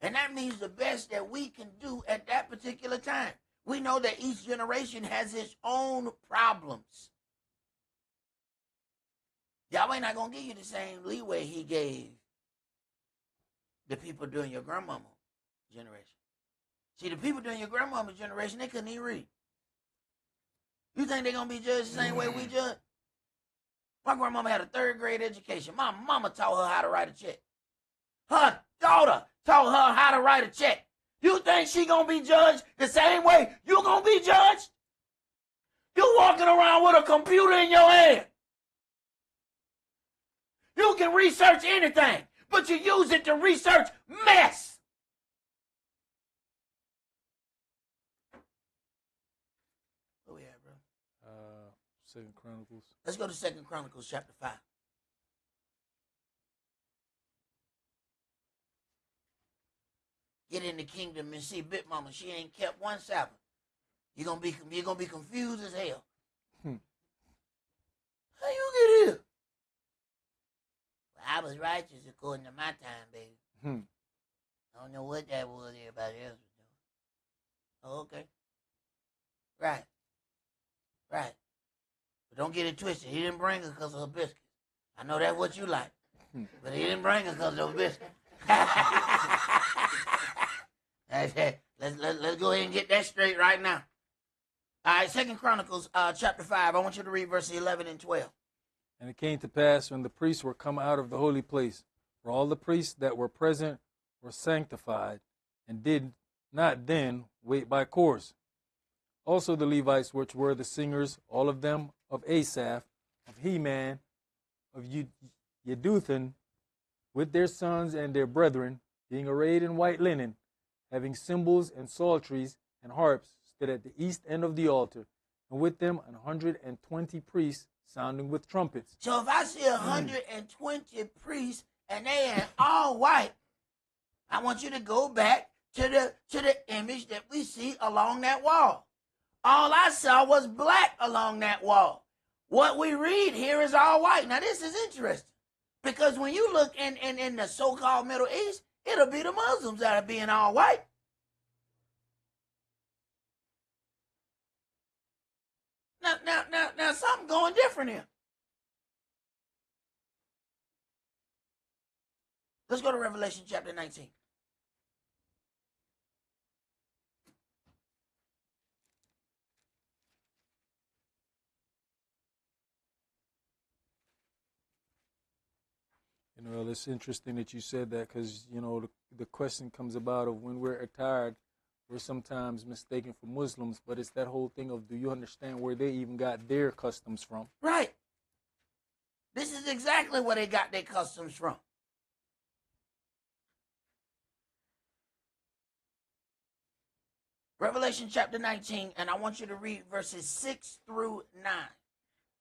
And that means the best that we can do at that particular time. We know that each generation has its own problems. Yahweh not going to give you the same leeway he gave the people during your grandmama generation. See, the people during your grandmama generation, they couldn't even read. You think they're going to be judged the same way we judge? My grandmama had a 3rd grade education. My mama taught her how to write a check. Her daughter taught her how to write a check. You think she going to be judged the same way you going to be judged? You walking around with a computer in your hand. You can research anything, but you use it to research mess. Where we at, bro? 2 Chronicles. Let's go to 2 Chronicles chapter 5. Get in the kingdom and see Big Mama. She ain't kept one Sabbath. You're gonna be confused as hell. How you get here? I was righteous according to my time, baby. I don't know what that was everybody else was doing. Oh, okay. Right. But don't get it twisted. He didn't bring her because of her biscuits. I know that's what you like. But he didn't bring her because of her biscuits. Let's go ahead and get that straight right now. All right, 2 Chronicles chapter 5. I want you to read verses 11 and 12. And it came to pass when the priests were come out of the holy place, for all the priests that were present were sanctified, and did not then wait by course. Also the Levites, which were the singers, all of them of Asaph, of Heman, of Jeduthun, with their sons and their brethren, being arrayed in white linen, having cymbals and psalteries and harps, stood at the east end of the altar, and with them 120 priests sounding with trumpets. So if I see 120 priests and they are all white, I want you to go back to the image that we see along that wall. All I saw was black along that wall. What we read here is all white. Now this is interesting, because when you look in the so-called Middle East, it'll be the Muslims that are being all white. Now, something going different here. Let's go to Revelation chapter 19. You know, it's interesting that you said that, because, you know, the question comes about of when we're attired, we're sometimes mistaken for Muslims, but it's that whole thing of, do you understand where they even got their customs from? Right. This is exactly where they got their customs from. Revelation chapter 19, and I want you to read verses 6 through 9.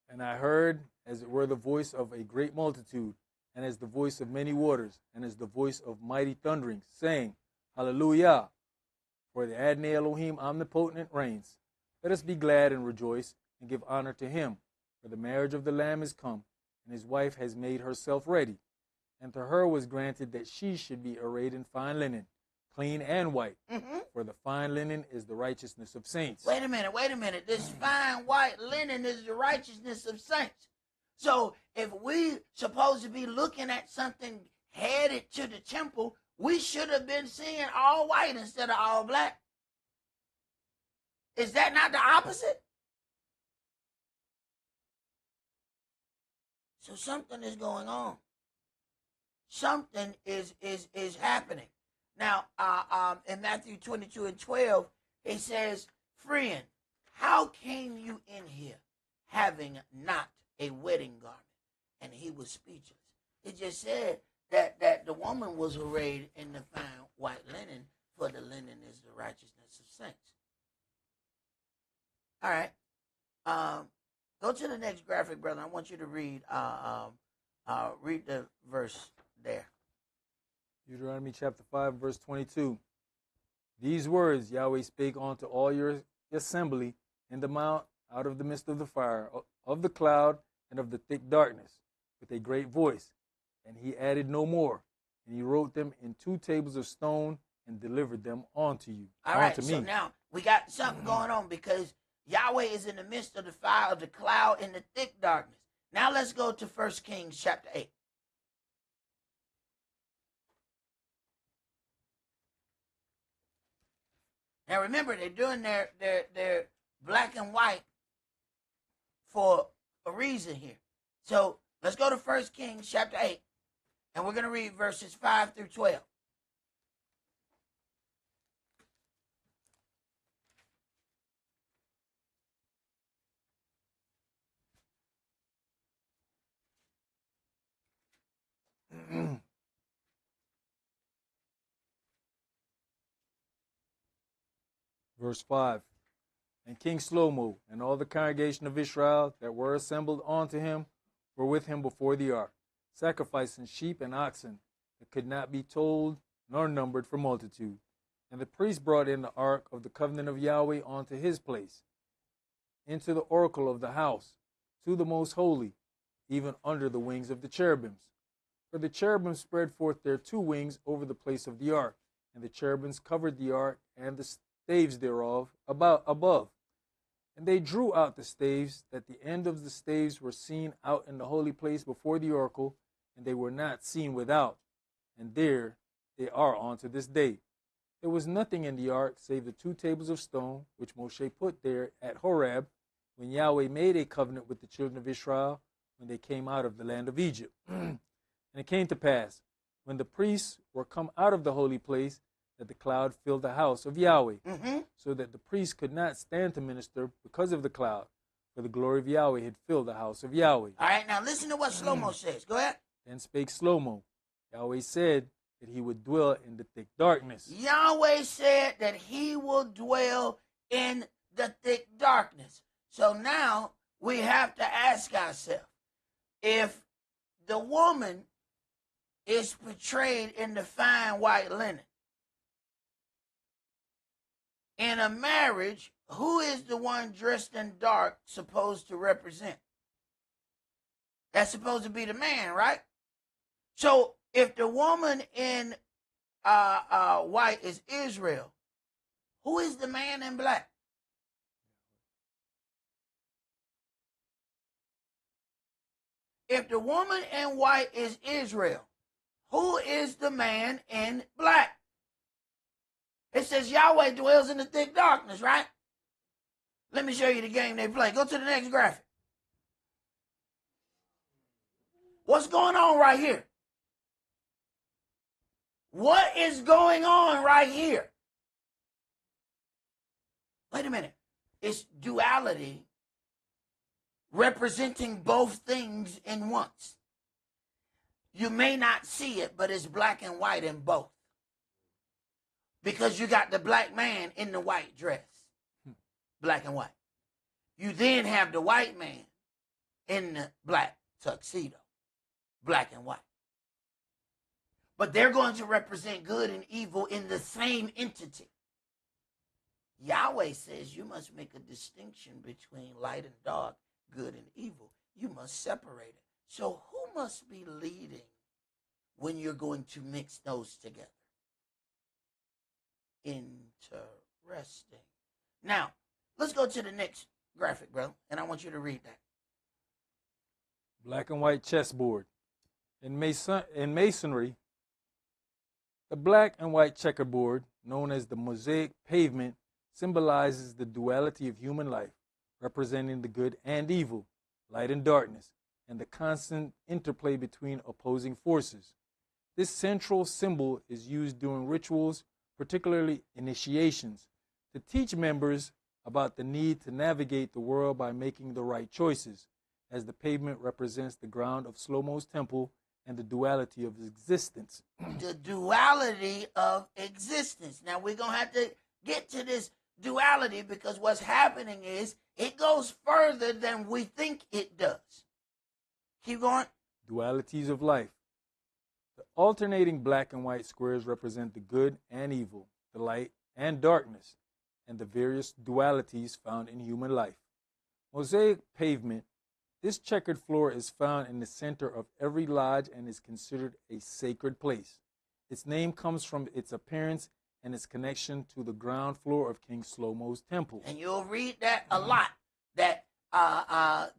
And I heard, as it were, the voice of a great multitude, and as the voice of many waters, and as the voice of mighty thunderings, saying, Hallelujah! For the Adonai Elohim omnipotent reigns. Let us be glad and rejoice, and give honor to him. For the marriage of the Lamb is come, and his wife has made herself ready. And to her was granted that she should be arrayed in fine linen, clean and white. For the fine linen is the righteousness of saints. Wait a minute. This fine white linen is the righteousness of saints. So if we supposed to be looking at something headed to the temple, we should have been seeing all white instead of all black. Is that not the opposite? So something is going on. Something is happening. Now, in Matthew 22:12, it says, "Friend, how came you in here having not a wedding garment?" And he was speechless. It just said that the woman was arrayed in the fine white linen, for the linen is the righteousness of saints. All right. Go to the next graphic, brother. I want you to read the verse there. Deuteronomy chapter 5, verse 22. These words Yahweh spake unto all your assembly in the mount out of the midst of the fire, of the cloud, and of the thick darkness, with a great voice. And he added no more. And he wrote them in 2 tables of stone and delivered them unto you. All right, so now we got something going on because Yahweh is in the midst of the fire, of the cloud, and the thick darkness. Now let's go to 1 Kings chapter 8. Now remember, they're doing their black and white for a reason here. So let's go to 1 Kings chapter 8, and we're going to read verses 5 through 12. Verse 5. And King Shlomo and all the congregation of Israel that were assembled unto him were with him before the ark, sacrificing sheep and oxen that could not be told nor numbered for multitude. And the priest brought in the ark of the covenant of Yahweh unto his place, into the oracle of the house, to the most holy, even under the wings of the cherubims. For the cherubim spread forth their 2 wings over the place of the ark, and the cherubims covered the ark and the staves thereof above. And they drew out the staves, that the end of the staves were seen out in the holy place before the oracle, and they were not seen without. And there they are unto this day. There was nothing in the ark save the 2 tables of stone, which Moshe put there at Horeb, when Yahweh made a covenant with the children of Israel, when they came out of the land of Egypt. And it came to pass, when the priests were come out of the holy place, that the cloud filled the house of Yahweh, so that the priests could not stand to minister because of the cloud, for the glory of Yahweh had filled the house of Yahweh. All right, now listen to what Shlomo says. Go ahead. Then spake Shlomo. Yahweh said that he would dwell in the thick darkness. Yahweh said that he will dwell in the thick darkness. So now we have to ask ourselves, if the woman is portrayed in the fine white linen, in a marriage, who is the one dressed in dark supposed to represent? That's supposed to be the man, right? So if the woman in white is Israel, who is the man in black? If the woman in white is Israel, who is the man in black? It says Yahweh dwells in the thick darkness, right? Let me show you the game they play. Go to the next graphic. What's going on right here? What is going on right here? Wait a minute. It's duality representing both things in once. You may not see it, but it's black and white in both. Because you got the black man in the white dress, black and white. You then have the white man in the black tuxedo, black and white. But they're going to represent good and evil in the same entity. Yahweh says you must make a distinction between light and dark good and evil. You must separate it. So who must be leading when you're going to mix those together? Interesting. Now, let's go to the next graphic, bro, and I want you to read that. Black and white chessboard. In masonry, the black and white checkerboard, known as the mosaic pavement, symbolizes the duality of human life, representing the good and evil, light and darkness, and the constant interplay between opposing forces. This central symbol is used during rituals, particularly initiations, to teach members about the need to navigate the world by making the right choices, as the pavement represents the ground of Shlomo's temple and the duality of existence. The duality of existence. Now, we're going to have to get to this duality because what's happening is it goes further than we think it does. Keep going. Dualities of life. The alternating black and white squares represent the good and evil, the light and darkness, and the various dualities found in human life. Mosaic pavement. This checkered floor is found in the center of every lodge and is considered a sacred place. Its name comes from its appearance and its connection to the ground floor of King Shlomo's temple. And you'll read that a lot, that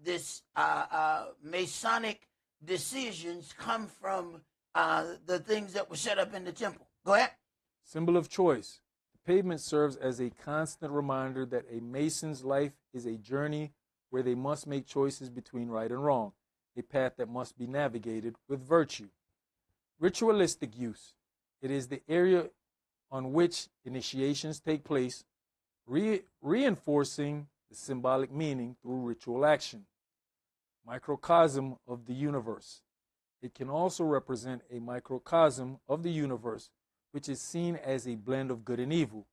this Masonic decisions come from the things that were set up in the temple. Go ahead. Symbol of choice. The pavement serves as a constant reminder that a Mason's life is a journey where they must make choices between right and wrong, a path that must be navigated with virtue. Ritualistic use. It is the area on which initiations take place, reinforcing the symbolic meaning through ritual action. Microcosm of the universe. It can also represent a microcosm of the universe, which is seen as a blend of good and evil,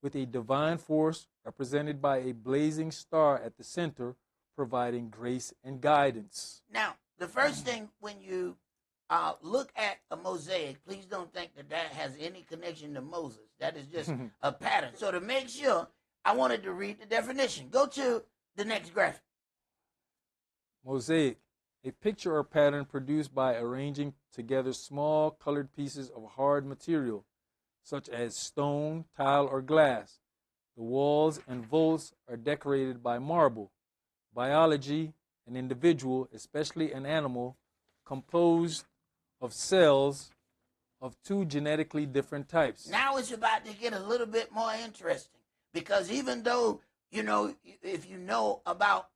with a divine force represented by a blazing star at the center, providing grace and guidance. Now, the first thing when you look at a mosaic, please don't think that that has any connection to Moses. That is just a pattern. So to make sure, I wanted to read the definition. Go to the next graphic. Mosaic, a picture or pattern produced by arranging together small colored pieces of hard material, such as stone, tile, or glass. The walls and vaults are decorated by marble. Biology, an individual, especially an animal, composed of cells of two genetically different types. Now it's about to get a little bit more interesting because even though, you know, if you know about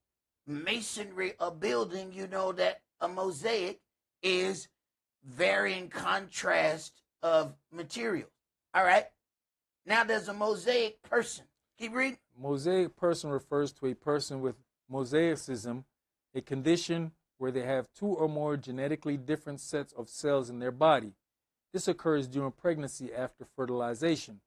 masonry or building, you know that a mosaic is varying contrast of material. All right. Now there's a mosaic person. Keep reading. Mosaic person refers to a person with mosaicism, a condition where they have two or more genetically different sets of cells in their body. This occurs during pregnancy after fertilization,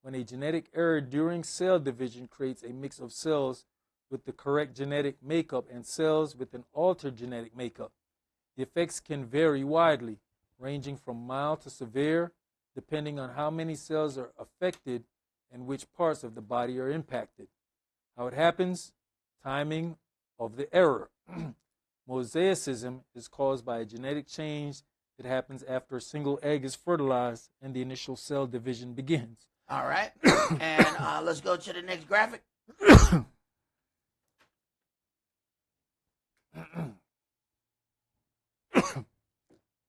when a genetic error during cell division creates a mix of cells with the correct genetic makeup and cells with an altered genetic makeup. The effects can vary widely, ranging from mild to severe, depending on how many cells are affected and which parts of the body are impacted. How it happens? Timing of the error. Mosaicism is caused by a genetic change that happens after a single egg is fertilized and the initial cell division begins. All right. And let's go to the next graphic.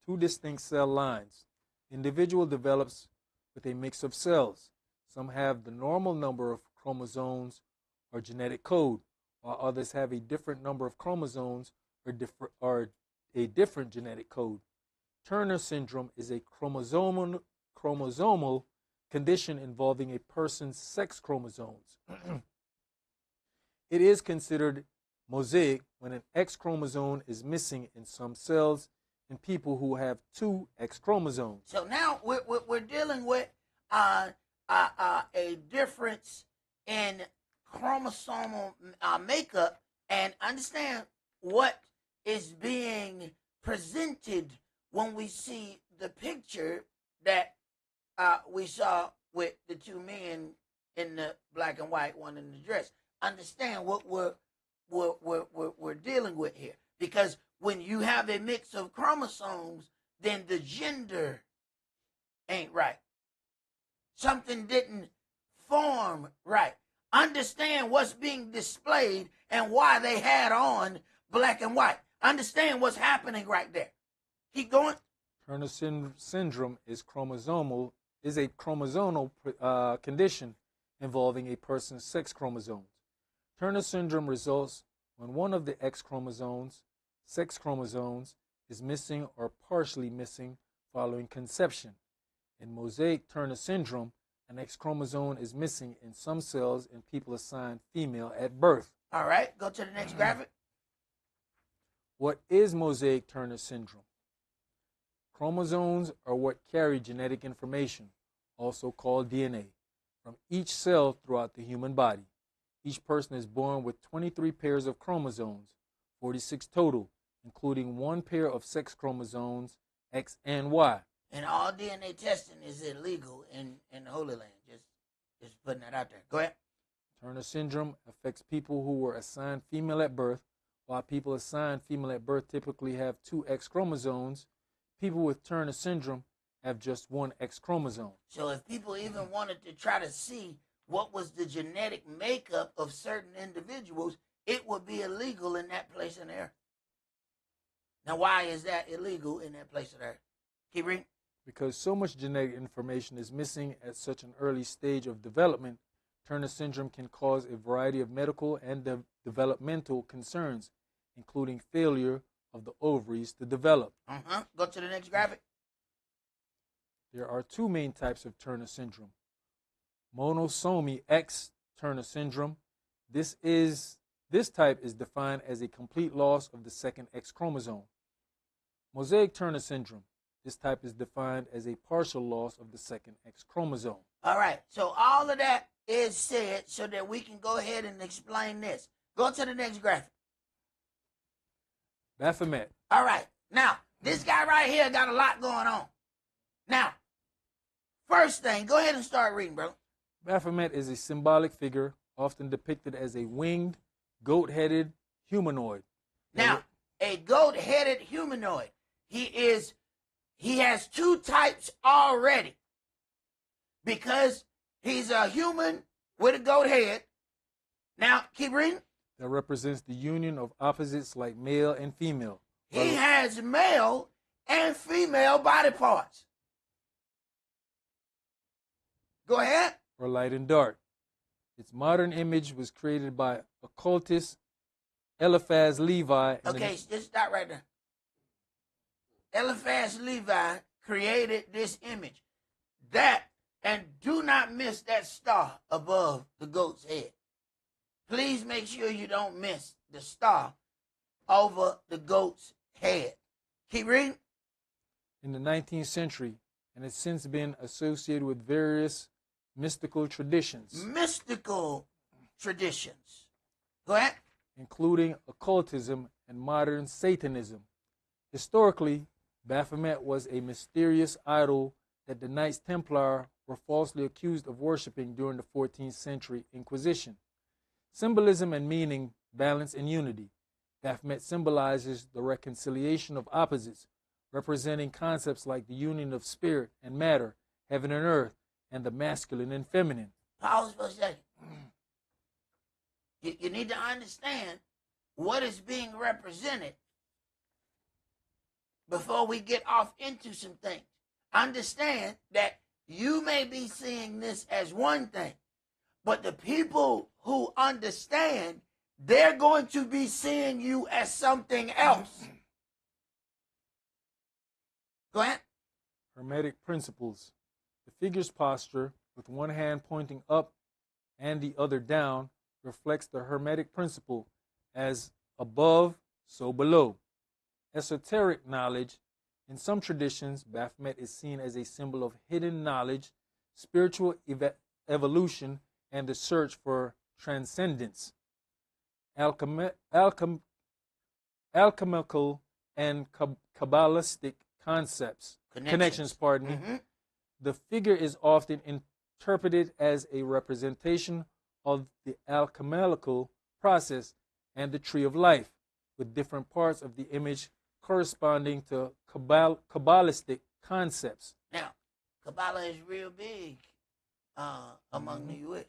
Two distinct cell lines. The individual develops with a mix of cells. Some have the normal number of chromosomes or genetic code, while others have a different number of chromosomes or a different genetic code. Turner syndrome is a chromosomal condition involving a person's sex chromosomes. It is considered mosaic when an X chromosome is missing in some cells in people who have two X chromosomes. So now we're dealing with a difference in chromosomal makeup, and understand what is being presented when we see the picture that we saw with the two men in the black and white, one in the dress. Understand what we're dealing with here. Because when you have a mix of chromosomes, then the gender ain't right. Something didn't form right. Understand what's being displayed and why they had on black and white. Understand what's happening right there. Keep going. Turner syndrome is a chromosomal condition involving a person's sex chromosomes. Turner syndrome results when one of the X chromosomes, sex chromosomes, is missing or partially missing following conception. In mosaic Turner syndrome, an X chromosome is missing in some cells and people assigned female at birth. All right, go to the next graphic. What is mosaic Turner syndrome? Chromosomes are what carry genetic information, also called DNA, from each cell throughout the human body. Each person is born with 23 pairs of chromosomes, 46 total, including one pair of sex chromosomes, X and Y. And all DNA testing is illegal in the Holy Land. Just putting that out there. Go ahead. Turner syndrome affects people who were assigned female at birth. While people assigned female at birth typically have 2 X chromosomes, people with Turner syndrome have just 1 X chromosome. So if people even wanted to try to see what was the genetic makeup of certain individuals, it would be illegal in that place and there. Now, why is that illegal in that place and there? Keep reading. Because so much genetic information is missing at such an early stage of development, Turner syndrome can cause a variety of medical and developmental concerns, including failure of the ovaries to develop. Go to the next graphic. There are 2 main types of Turner syndrome. Monosomy X Turner syndrome. This type is defined as a complete loss of the second X chromosome. Mosaic Turner syndrome. This type is defined as a partial loss of the second X chromosome. All right, so all of that is said so that we can go ahead and explain this. Go to the next graphic. Baphomet. All right, now, this guy right here got a lot going on. Now, first thing, go ahead and start reading, bro. Baphomet is a symbolic figure, often depicted as a winged, goat-headed humanoid. Now, a goat-headed humanoid. He has 2 types already. Because he's a human with a goat head. Now, keep reading. That represents the union of opposites like male and female. He has male and female body parts. Go ahead. Or light and dark. Its modern image was created by occultist Eliphaz Levi. Okay, just stop right there. Eliphaz Levi created this image. That, and do not miss that star above the goat's head. Please make sure you don't miss the star over the goat's head. Keep reading. In the 19th century, and has since been associated with various mystical traditions. Mystical traditions. Go ahead. Including occultism and modern Satanism. Historically, Baphomet was a mysterious idol that the Knights Templar were falsely accused of worshiping during the 14th century Inquisition. Symbolism and meaning, balance and unity. Baphomet symbolizes the reconciliation of opposites, representing concepts like the union of spirit and matter, heaven and earth, and the masculine and feminine. Pause for a second. You need to understand what is being represented before we get off into some things. Understand that you may be seeing this as one thing, but the people who understand, they're going to be seeing you as something else. Go ahead. Hermetic principles. The figure's posture, with one hand pointing up and the other down, reflects the Hermetic principle as above, so below. Esoteric knowledge. In some traditions, Baphomet is seen as a symbol of hidden knowledge, spiritual evolution, and the search for transcendence. Alchemical and Kabbalistic connections, The figure is often interpreted as a representation of the alchemical process and the tree of life, with different parts of the image corresponding to Kabbalistic concepts. Now, Kabbalah is real big among the Jewish.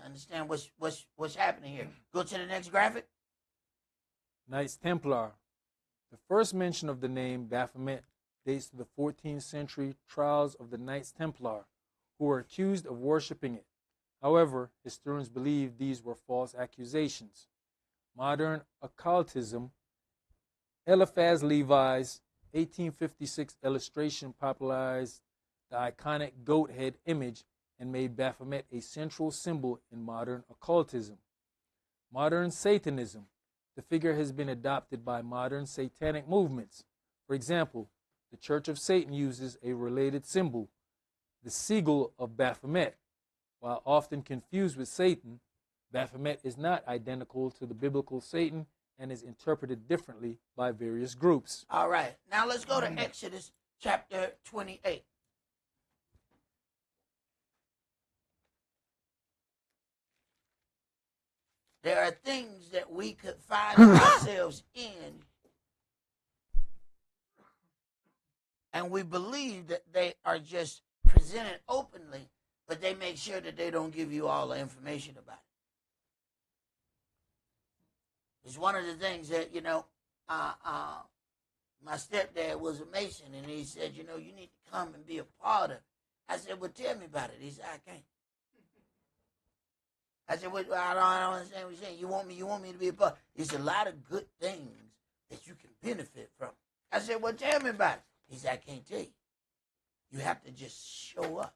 Understand what's happening here. Go to the next graphic. Knights Templar. The first mention of the name Baphomet dates to the 14th century trials of the Knights Templar, who were accused of worshiping it. However, historians believe these were false accusations. Modern occultism, Eliphaz Levi's 1856 illustration popularized the iconic goat head image and made Baphomet a central symbol in modern occultism. Modern Satanism. The figure has been adopted by modern satanic movements. For example, the Church of Satan uses a related symbol, the sigil of Baphomet. While often confused with Satan, Baphomet is not identical to the biblical Satan and is interpreted differently by various groups. All right. Now let's go to Exodus chapter 28. There are things that we could find ourselves in, and we believe that they are just presented openly, but they make sure that they don't give you all the information about it. It's one of the things that, my stepdad was a Mason, and he said, you need to come and be a part of it. I said, well, tell me about it. He said, I can't. I said, well, I don't understand what you're saying. You want me to be a part? There's a lot of good things that you can benefit from. I said, well, tell me about it. He said, I can't tell you. You have to just show up.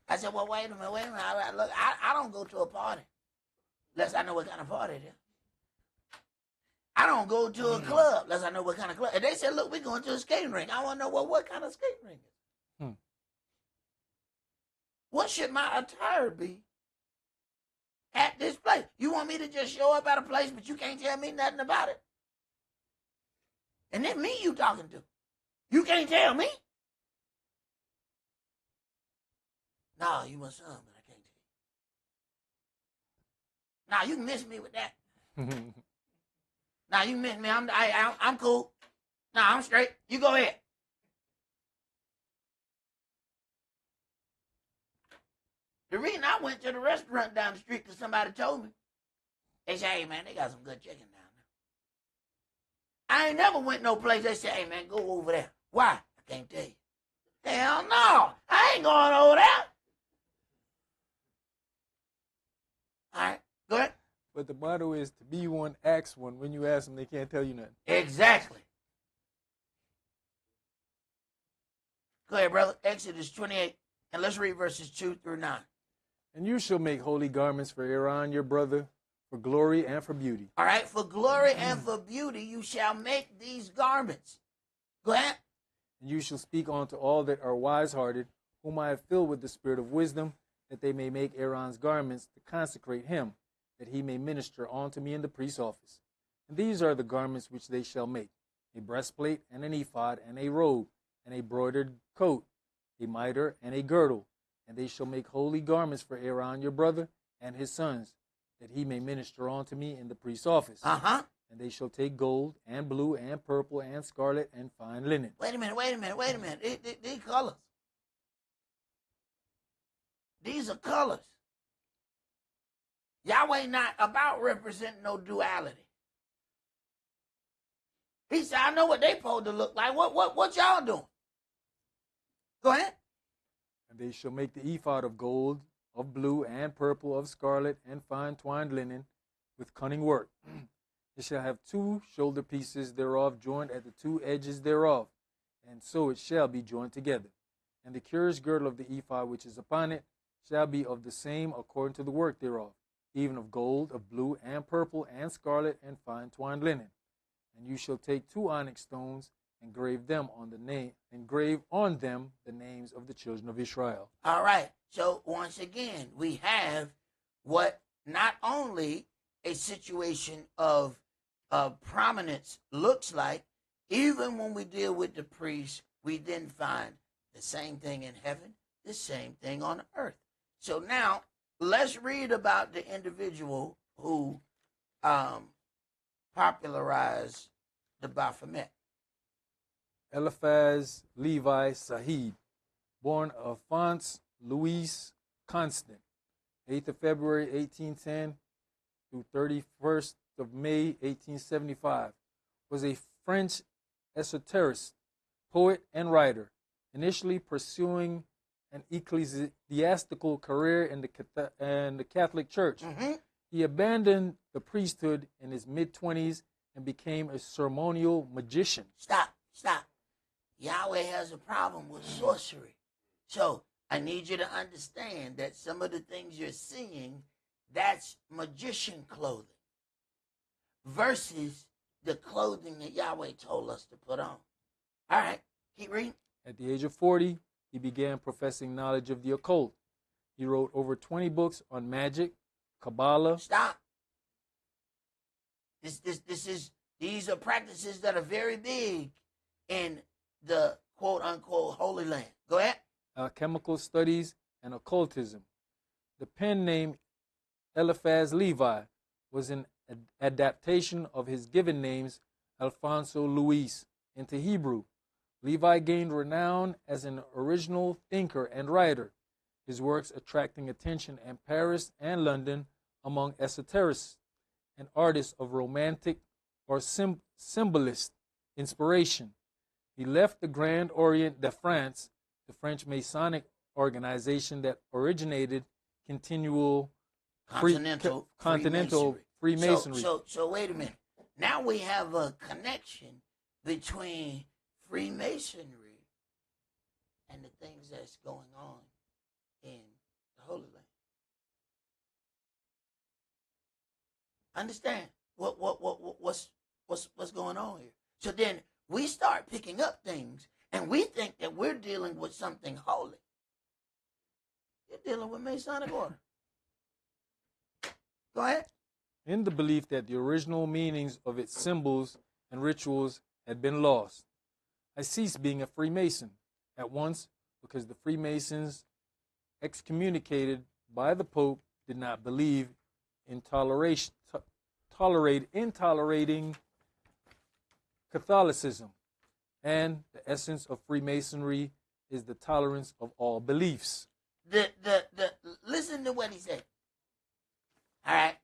I said, well, wait a minute. Look, I don't go to a party unless I know what kind of party it is. I don't go to a club unless I know what kind of club. And they said, look, we're going to a skating rink. I want to know what kind of skating rink it is. What should my attire be at this place? You want me to just show up at a place, but you can't tell me nothing about it? And then me you talking to. You can't tell me? No, you my son, but I can't tell you. Nah, you can miss me with that. Nah, you miss me. I'm cool. Nah, I'm straight. You go ahead. The reason I went to the restaurant down the street because somebody told me, they said, hey, man, they got some good chicken down there. I ain't never went no place. They said, hey, man, go over there. Why? I can't tell you. Hell no. I ain't going over there. All right, go ahead. But the motto is to be one, ask one. When you ask them, they can't tell you nothing. Exactly. Go ahead, brother. Exodus 28, and let's read verses 2 through 9. And you shall make holy garments for Aaron your brother, for glory and for beauty. All right, for glory and for beauty you shall make these garments. Go ahead. And you shall speak unto all that are wise-hearted, whom I have filled with the spirit of wisdom, that they may make Aaron's garments to consecrate him, that he may minister unto me in the priest's office. And these are the garments which they shall make: a breastplate, and an ephod, and a robe, and a broidered coat, a mitre, and a girdle. And they shall make holy garments for Aaron your brother and his sons, that he may minister unto me in the priest's office. And they shall take gold, and blue, and purple, and scarlet, and fine linen. Wait a minute. These colors. These are colors. Yahweh not about representing no duality. He said, I know what they supposed to look like. What y'all doing? Go ahead. And they shall make the ephod of gold, of blue, and purple, of scarlet, and fine twined linen, with cunning work. It shall have 2 shoulder pieces thereof joined at the 2 edges thereof, and so it shall be joined together. And the curious girdle of the ephod which is upon it shall be of the same according to the work thereof, even of gold, of blue, and purple, and scarlet, and fine twined linen. And you shall take 2 onyx stones, and engrave on them the names of the children of Israel. All right. So once again, we have what not only a situation of prominence looks like, even when we deal with the priest, we then find the same thing in heaven, the same thing on earth. So now let's read about the individual who popularized the Baphomet. Eliphaz Levi Sahid, born Alphonse Louis Constant, 8th of February 1810 through 31st of May 1875, was a French esoterist, poet, and writer, initially pursuing an ecclesiastical career in the Catholic Church. Mm-hmm. He abandoned the priesthood in his mid-20s and became a ceremonial magician. Stop. Yahweh has a problem with sorcery. So I need you to understand that some of the things you're seeing, that's magician clothing versus the clothing that Yahweh told us to put on. All right, keep reading. At the age of 40, he began professing knowledge of the occult. He wrote over 20 books on magic, Kabbalah. Stop. These are practices that are very big in the quote-unquote Holy Land. Go ahead. Alchemical studies, and occultism. The pen name Eliphaz Levi was an adaptation of his given names Alfonso Luis into Hebrew. Levi gained renown as an original thinker and writer, his works attracting attention in Paris and London among esoterists and artists of romantic or symbolist inspiration. He left the Grand Orient de France, the French Masonic organization that originated continental Freemasonry. So wait a minute. Now we have a connection between Freemasonry and the things that's going on in the Holy Land. Understand what's going on here? So then we start picking up things, and we think that we're dealing with something holy. You're dealing with Masonic order. Go ahead. In the belief that the original meanings of its symbols and rituals had been lost, I ceased being a Freemason at once because the Freemasons, excommunicated by the Pope, did not believe in tolerating Catholicism, and the essence of Freemasonry is the tolerance of all beliefs. Listen to what he said. All right,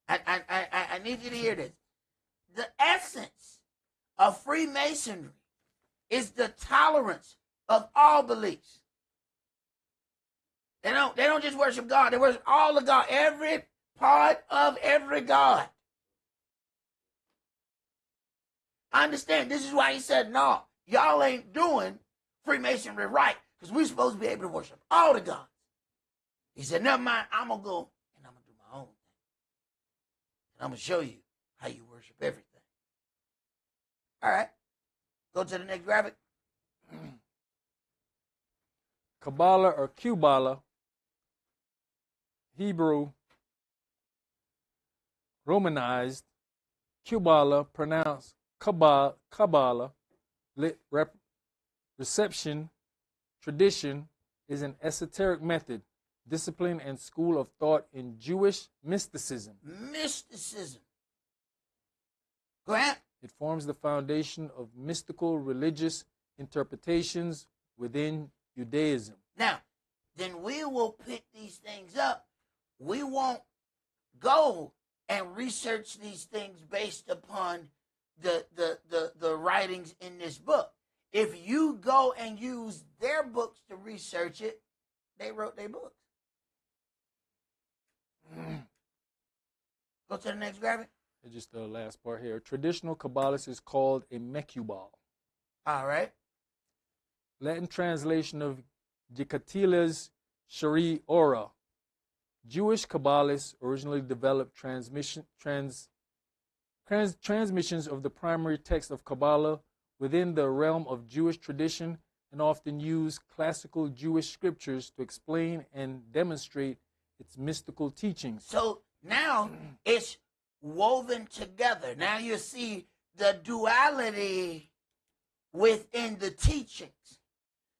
I need you to hear this. The essence of Freemasonry is the tolerance of all beliefs. They don't just worship God; they worship all of God, every part of every God. I understand. This is why he said, no, y'all ain't doing Freemasonry right, because we're supposed to be able to worship all the gods. He said, never mind, I'm going to go and I'm going to do my own thing. And I'm going to show you how you worship everything. All right. Go to the next graphic. Kabbalah or Qubala, Hebrew, Romanized, Qubala, pronounced Kabbalah, reception, tradition, is an esoteric method, discipline, and school of thought in Jewish mysticism. Mysticism. Go ahead. It forms the foundation of mystical religious interpretations within Judaism. Now, then we will pick these things up. We won't go and research these things based upon the writings in this book. If you go and use their books to research it, they wrote their books. Go to the next graphic. Just the last part here. Traditional Kabbalist is called a Mekubal. All right. Latin translation of Jikatila's Shari Ora. Jewish Kabbalists originally developed transmissions of the primary text of Kabbalah within the realm of Jewish tradition and often use classical Jewish scriptures to explain and demonstrate its mystical teachings. So now it's woven together. Now you see the duality within the teachings.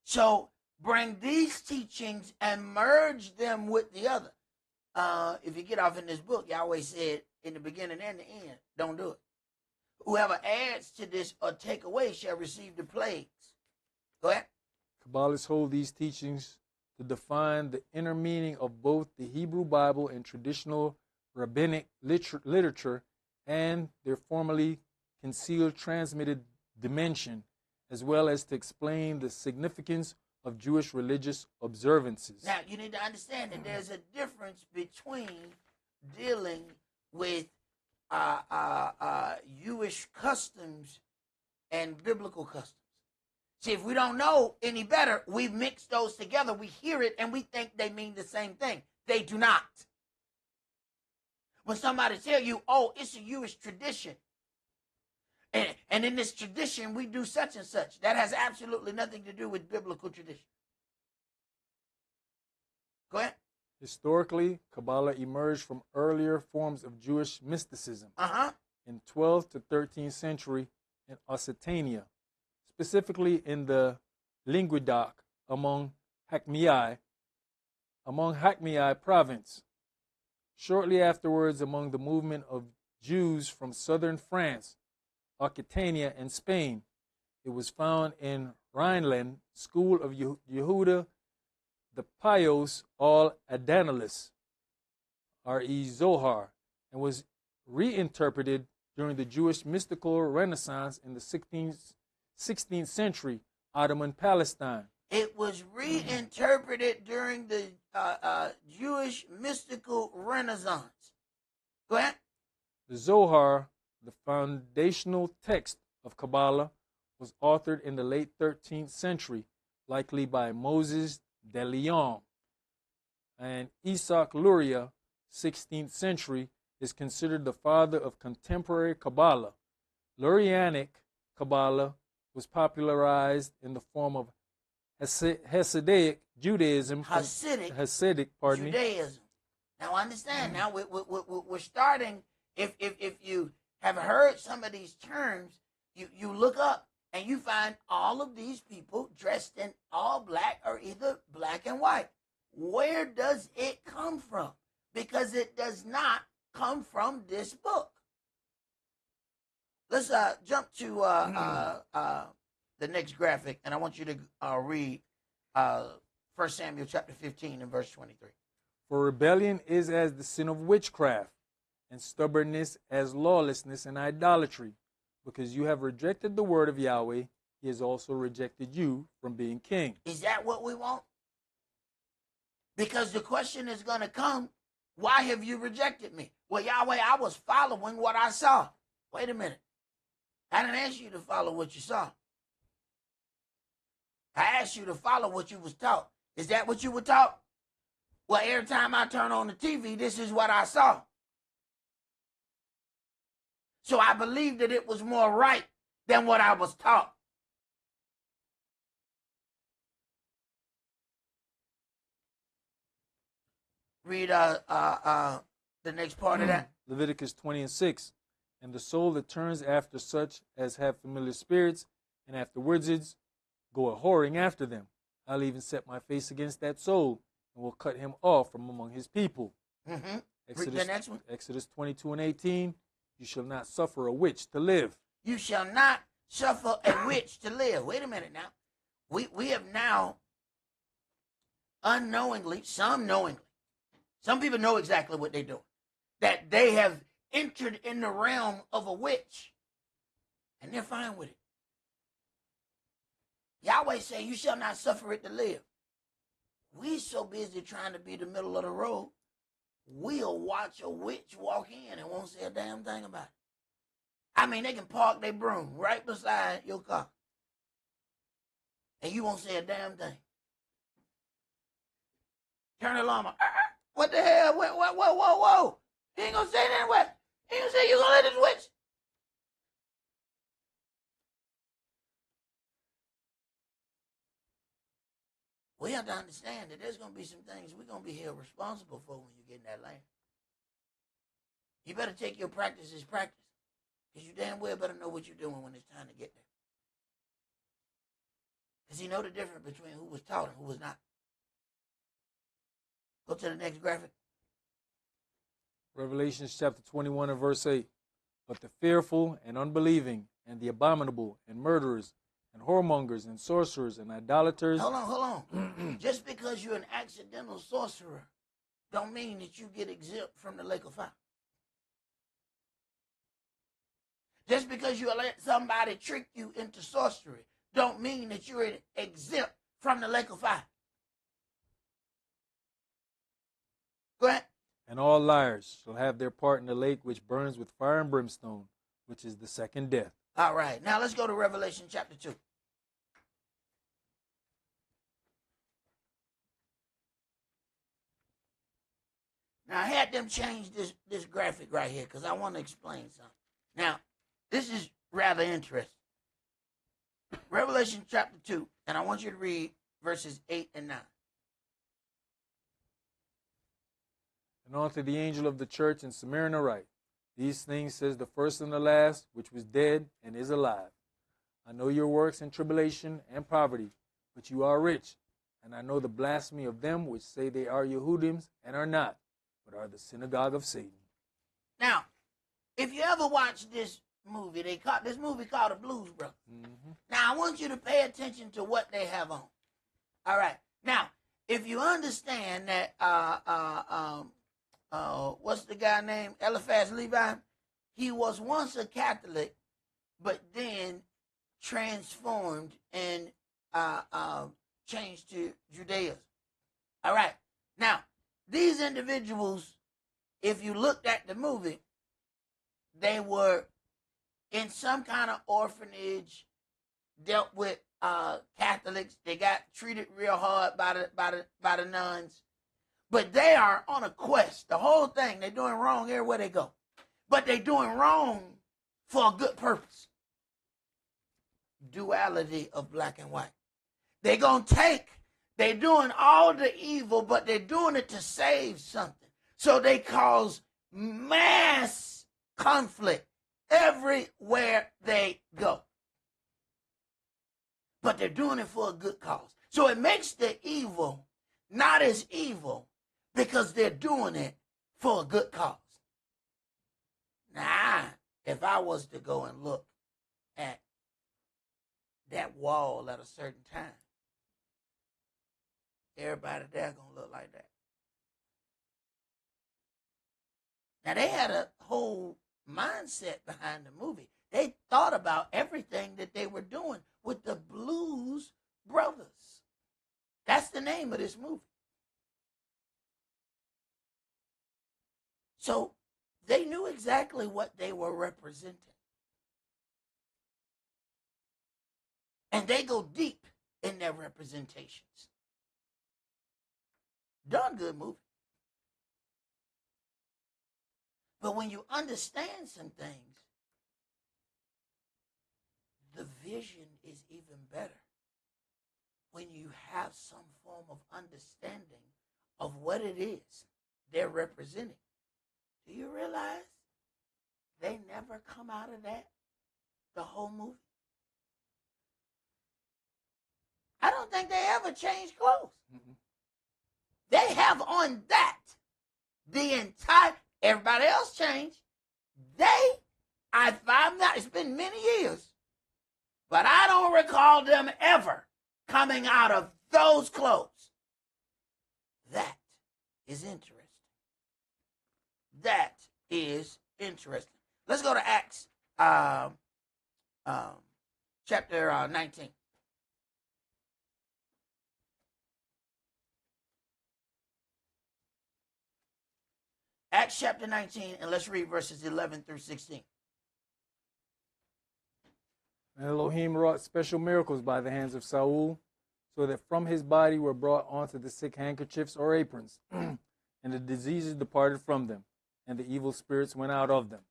So bring these teachings and merge them with the other. if you get off in this book, Yahweh said in the beginning and the end, don't do it. Whoever adds to this or take away shall receive the plagues. Go ahead. Kabbalists hold these teachings to define the inner meaning of both the Hebrew Bible and traditional rabbinic literature and their formerly concealed transmitted dimension, as well as to explain the significance of Jewish religious observances. Now, you need to understand that there's a difference between dealing with Jewish customs and biblical customs. See, if we don't know any better, we mix those together. We hear it and we think they mean the same thing. They do not. When somebody tell you, oh, it's a Jewish tradition, and in this tradition we do such and such, that has absolutely nothing to do with biblical tradition. Go ahead. Historically, Kabbalah emerged from earlier forms of Jewish mysticism in 12th to 13th century in Occitania, specifically in the Languedoc among Hackmei province. Shortly afterwards, among the movement of Jews from southern France, Occitania, and Spain, it was found in Rhineland, school of Yehuda the Pious al-Adanalis, R.E. Zohar, and was reinterpreted during the Jewish mystical Renaissance in the 16th century Ottoman Palestine. It was reinterpreted during the Jewish mystical Renaissance. Go ahead. The Zohar, the foundational text of Kabbalah, was authored in the late 13th century, likely by Moses de Leon. And Esaac Luria, 16th century, is considered the father of contemporary Kabbalah. Lurianic Kabbalah was popularized in the form of Hasidic Judaism. Hasidic Judaism. Now understand, now we're starting, if you have heard some of these terms, you look up and you find all of these people dressed in all black or either black and white. Where does it come from? Because it does not come from this book. Let's jump to the next graphic, and I want you to read 1 Samuel chapter 15 and verse 23. For rebellion is as the sin of witchcraft, and stubbornness as lawlessness and idolatry. Because you have rejected the word of Yahweh, he has also rejected you from being king. Is that what we want? Because the question is going to come, why have you rejected me? Well, Yahweh, I was following what I saw. Wait a minute. I didn't ask you to follow what you saw. I asked you to follow what you was taught. Is that what you were taught? Well, every time I turn on the TV, this is what I saw. So I believed that it was more right than what I was taught. Read the next part of that. Leviticus 20:6. And the soul that turns after such as have familiar spirits, and after wizards, go a whoring after them. I'll even set my face against that soul, and will cut him off from among his people. Read the next one. Exodus 22:18. You shall not suffer a witch to live. You shall not suffer a witch to live. Wait a minute now. We have now unknowingly, some knowingly, some people know exactly what they're doing, that they have entered in the realm of a witch, and they're fine with it. Yahweh say, you shall not suffer it to live. We so busy trying to be the middle of the road, we'll watch a witch walk in and won't say a damn thing about it. I mean, they can park their broom right beside your car, and you won't say a damn thing. Turn the alarm on. What the hell? Whoa. He ain't gonna say that. What? He ain't gonna say you gonna let this witch. We have to understand that there's gonna be some things we're gonna be held responsible for when you get in that lane. You better take your practice as practice, because you damn well better know what you're doing when it's time to get there. Because you know the difference between who was taught and who was not. Go to the next graphic. Revelation chapter 21 and verse 8. But the fearful and unbelieving and the abominable and murderers and whoremongers and sorcerers and idolaters. Hold on. Just because you're an accidental sorcerer don't mean that you get exempt from the lake of fire. Just because you let somebody trick you into sorcery don't mean that you're exempt from the lake of fire. Go ahead. And all liars shall have their part in the lake which burns with fire and brimstone, which is the second death. All right. Now let's go to Revelation chapter 2. Now I had them change this graphic right here because I want to explain something. Now, this is rather interesting. Revelation chapter 2, and I want you to read verses 8 and 9. And unto the angel of the church in Smyrna write, these things says the first and the last, which was dead and is alive. I know your works and tribulation and poverty, but you are rich. And I know the blasphemy of them which say they are Yehudims and are not, but are the synagogue of Satan. Now, if you ever watch this movie, this movie called The Blues Brothers. Mm-hmm. Now, I want you to pay attention to what they have on. All right. Now, if you understand that, what's the guy named Eliphaz Levi? He was once a Catholic, but then transformed and changed to Judaism. All right. Now, these individuals, if you looked at the movie, they were in some kind of orphanage, dealt with Catholics. They got treated real hard by the nuns. But they are on a quest. The whole thing, they're doing wrong everywhere they go. But they're doing wrong for a good purpose. Duality of black and white. They're going to they're doing all the evil, but they're doing it to save something. So they cause mass conflict everywhere they go. But they're doing it for a good cause. So it makes the evil not as evil because they're doing it for a good cause. Now, if I was to go and look at that wall at a certain time, everybody there gonna look like that. Now, they had a whole mindset behind the movie. They thought about everything that they were doing with the Blues Brothers. That's the name of this movie. So they knew exactly what they were representing. And they go deep in their representations. Darn good movie. But when you understand some things, the vision is even better. When you have some form of understanding of what it is they're representing. Do you realize they never come out of that the whole movie? I don't think they ever change clothes. Mm-mm. They have on that the entire, everybody else changed. It's been many years, but I don't recall them ever coming out of those clothes. That is interesting. That is interesting. Let's go to Acts chapter 19. Acts chapter 19, and let's read verses 11 through 16. And Elohim wrought special miracles by the hands of Saul, so that from his body were brought onto the sick handkerchiefs or aprons, and the diseases departed from them, and the evil spirits went out of them.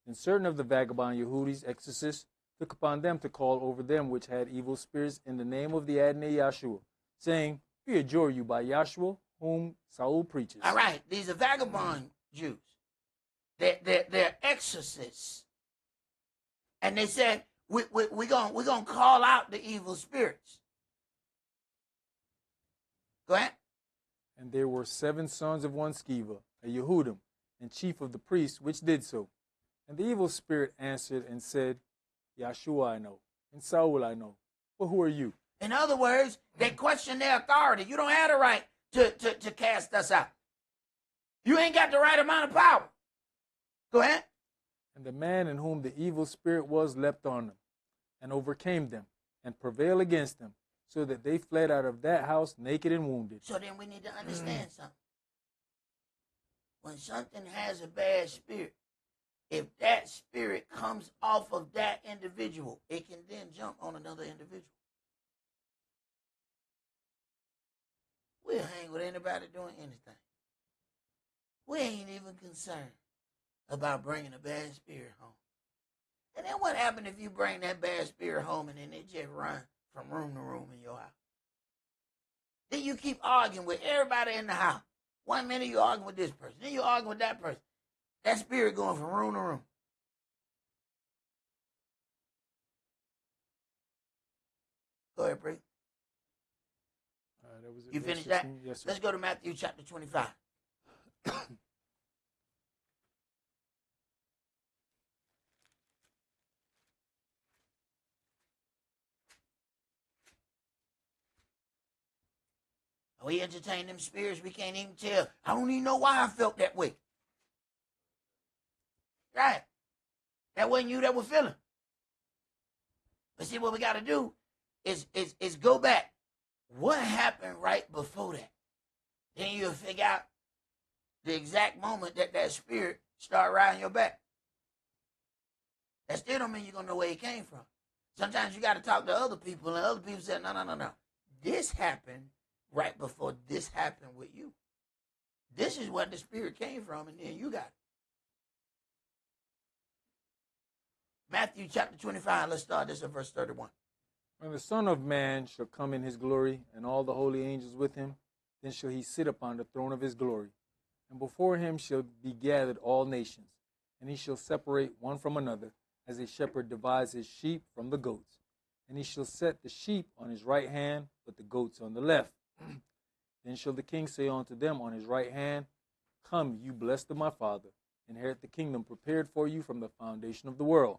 And certain of the vagabond Yehudis, exorcists, took upon them to call over them which had evil spirits in the name of the Adonai Yahshua, saying, We adjure you by Yahshua, whom Saul preaches. All right, these are vagabond Jews. They're exorcists. And they said, we're gonna call out the evil spirits. Go ahead. And there were 7 sons of one Sceva, a Yehudim, and chief of the priests, which did so. And the evil spirit answered and said, Yahshua I know, and Saul I know, but who are you? In other words, they question their authority. You don't have the right to cast us out. You ain't got the right amount of power. Go ahead. And the man in whom the evil spirit was leapt on them, and overcame them, and prevailed against them, so that they fled out of that house naked and wounded. So then we need to understand something. When something has a bad spirit, if that spirit comes off of that individual, it can then jump on another individual. We'll hang with anybody doing anything. We ain't even concerned about bringing a bad spirit home. And then what happens if you bring that bad spirit home and then it just run from room to room in your house? Then you keep arguing with everybody in the house. 1 minute you arguing with this person, then you arguing with that person. That spirit going from room to room. Go ahead, Bree. That was it. You finished that? Yes, sir. Let's go to Matthew chapter 25. We entertain them spirits, we can't even tell. I don't even know why I felt that way. Right. That wasn't you that was feeling. But see, what we got to do is go back. What happened right before that? Then you'll figure out the exact moment that spirit started riding your back. That still don't mean you're going to know where it came from. Sometimes you got to talk to other people, and other people say, no. This happened right before this happened with you. This is where the spirit came from, and then you got it. Matthew chapter 25, let's start this at verse 31. When the Son of Man shall come in his glory, and all the holy angels with him, then shall he sit upon the throne of his glory. And before him shall be gathered all nations, and he shall separate one from another, as a shepherd divides his sheep from the goats. And he shall set the sheep on his right hand, but the goats on the left. Then shall the king say unto them on his right hand, Come, you blessed of my Father, inherit the kingdom prepared for you from the foundation of the world.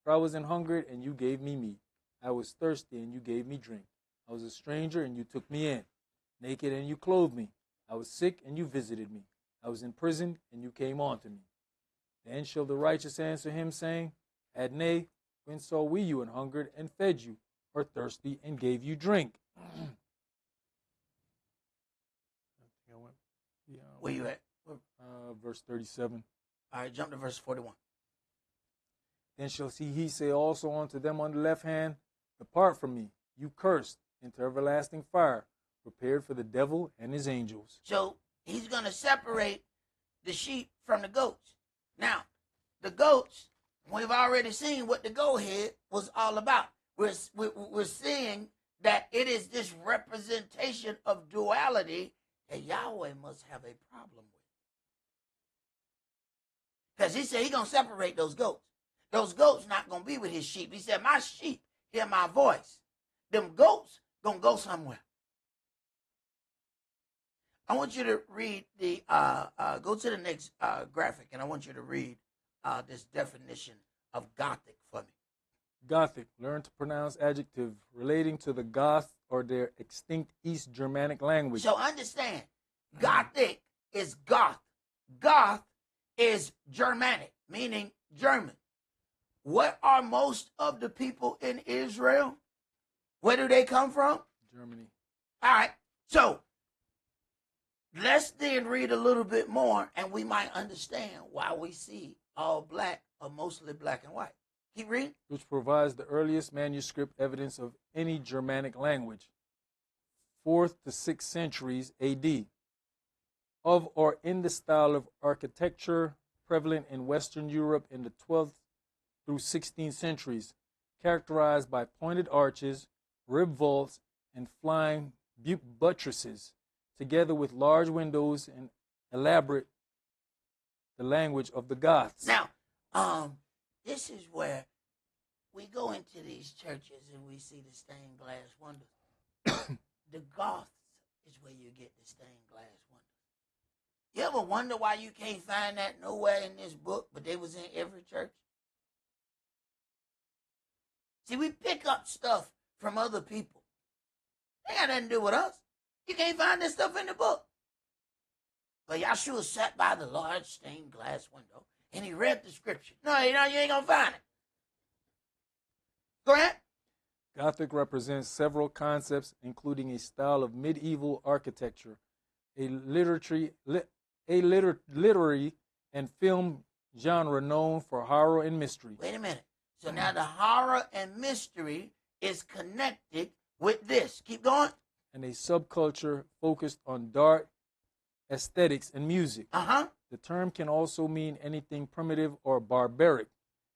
For I was an hungered, and you gave me meat. I was thirsty, and you gave me drink. I was a stranger, and you took me in. Naked, and you clothed me. I was sick, and you visited me. I was in prison, and you came unto me. Then shall the righteous answer him, saying, Adonai, when saw we you an hungered, and fed you, or thirsty, and gave you drink? Where you at? Verse 37. All right, jump to verse 41. Then shall he say also unto them on the left hand, Depart from me, you cursed, into everlasting fire, prepared for the devil and his angels. So he's going to separate the sheep from the goats. Now, the goats, we've already seen what the goat head was all about. We're seeing that it is this representation of duality that Yahweh must have a problem with. Because he said he's going to separate those goats. Those goats not going to be with his sheep. He said, my sheep hear my voice. Them goats going to go somewhere. I want you to read go to the next graphic, and I want you to read this definition of Gothic for me. Gothic, learn to pronounce adjective relating to the Goth or their extinct East Germanic language. So understand, Gothic is Goth. Goth is Germanic, meaning German. What are most of the people in Israel? Where do they come from? Germany. All right, so let's then read a little bit more, and we might understand why we see all black or mostly black and white. Keep reading. Which provides the earliest manuscript evidence of any Germanic language, 4th to 6th centuries AD, of or in the style of architecture prevalent in Western Europe in the 12th through 16th centuries, characterized by pointed arches, ribbed vaults, and flying buttresses, together with large windows and elaborate the language of the Goths. Now, this is where we go into these churches and we see the stained glass windows. The Goths is where you get the stained glass windows. You ever wonder why you can't find that nowhere in this book, but they was in every church? See, we pick up stuff from other people. They got nothing to do with us. You can't find this stuff in the book. But Yahshua sat by the large stained glass window and he read the scripture. No, you ain't going to find it. Go ahead. Gothic represents several concepts, including a style of medieval architecture, a literary and film genre known for horror and mystery. Wait a minute. So now the horror and mystery is connected with this. Keep going. And a subculture focused on dark aesthetics and music. The term can also mean anything primitive or barbaric,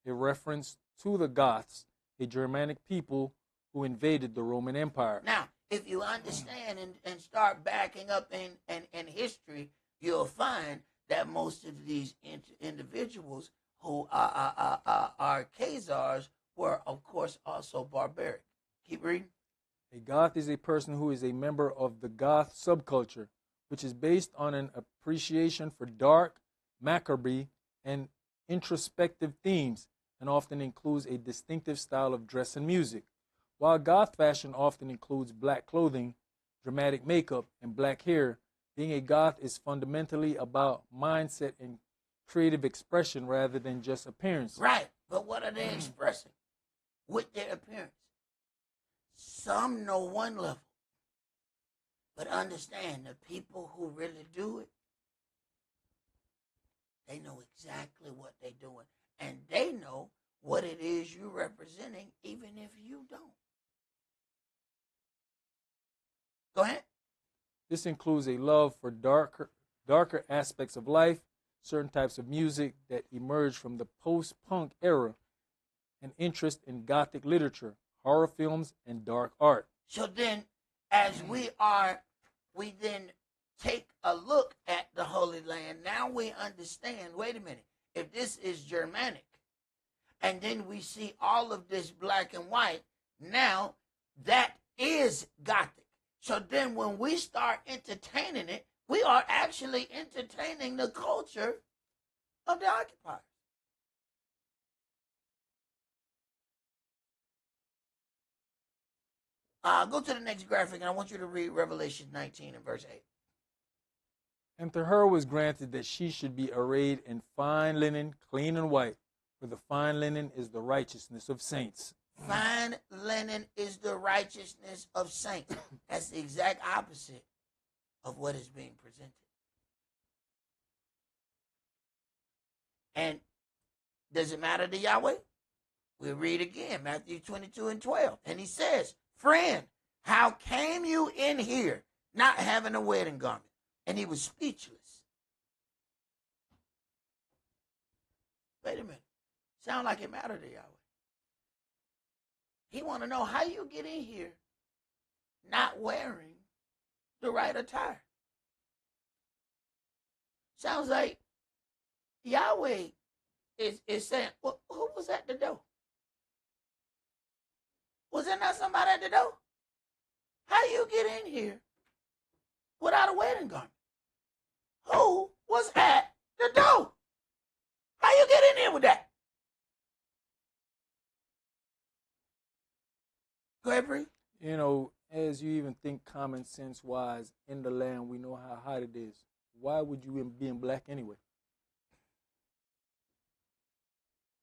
a reference to the Goths, a Germanic people who invaded the Roman Empire. Now, if you understand and start backing up in history, you'll find that most of these individuals who are Khazars were, of course, also barbaric. Keep reading. A Goth is a person who is a member of the Goth subculture, which is based on an appreciation for dark, macabre, and introspective themes, and often includes a distinctive style of dress and music. While Goth fashion often includes black clothing, dramatic makeup, and black hair, being a Goth is fundamentally about mindset and creative expression rather than just appearance. Right, but what are they expressing with their appearance? Some know one level, but understand the people who really do it, they know exactly what they're doing, and they know what it is you're representing, even if you don't. Go ahead. This includes a love for darker aspects of life, certain types of music that emerged from the post-punk era, an interest in Gothic literature, horror films, and dark art. So then, as we then take a look at the Holy Land, now we understand, wait a minute, if this is Germanic, and then we see all of this black and white, now that is Gothic. So then when we start entertaining it, we are actually entertaining the culture of the occupiers. Go to the next graphic, and I want you to read Revelation 19 and verse 8. And to her was granted that she should be arrayed in fine linen, clean and white, for the fine linen is the righteousness of saints. Fine linen is the righteousness of saints. That's the exact opposite of what is being presented. And does it matter to Yahweh? We'll read again, Matthew 22 and 12. And he says, friend, how came you in here not having a wedding garment? And he was speechless. Wait a minute. Sound like it mattered to Yahweh. He want to know how you get in here not wearing the right attire. Sounds like Yahweh is saying, well, who was at the door? Was there not somebody at the door? How you get in here without a wedding garment? Who was at the door? How you get in here with that? Go ahead, Bree. You know, as you even think common sense wise, in the land we know how hot it is. Why would you be in black anyway?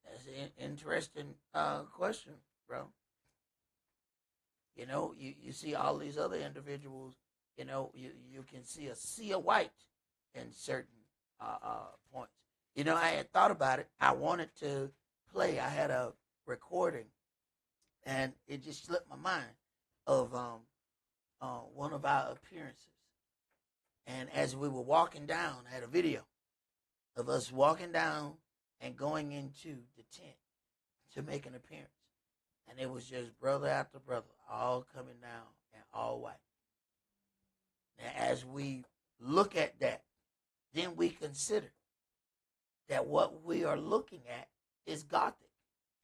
That's an interesting question, bro. You know, you see all these other individuals, you know, you can see a sea of white in certain points. You know, I had thought about it. I wanted to play. I had a recording, and it just slipped my mind of one of our appearances. And as we were walking down, I had a video of us walking down and going into the tent to make an appearance. And it was just brother after brother, all coming down and all white. Now, as we look at that, then we consider that what we are looking at is Gothic.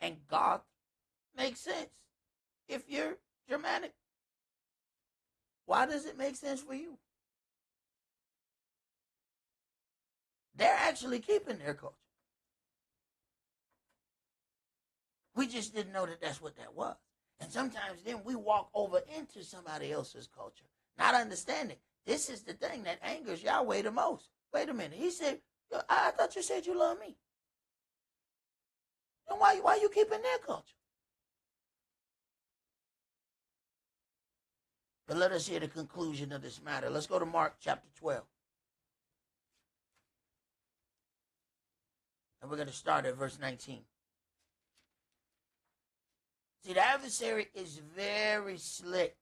And Goth makes sense if you're Germanic. Why does it make sense for you? They're actually keeping their culture. We just didn't know that that's what that was. And sometimes then we walk over into somebody else's culture, not understanding. This is the thing that angers Yahweh the most. Wait a minute. He said, I thought you said you love me. Then why are you keeping their culture? But let us hear the conclusion of this matter. Let's go to Mark chapter 12. And we're going to start at verse 19. See, the adversary is very slick.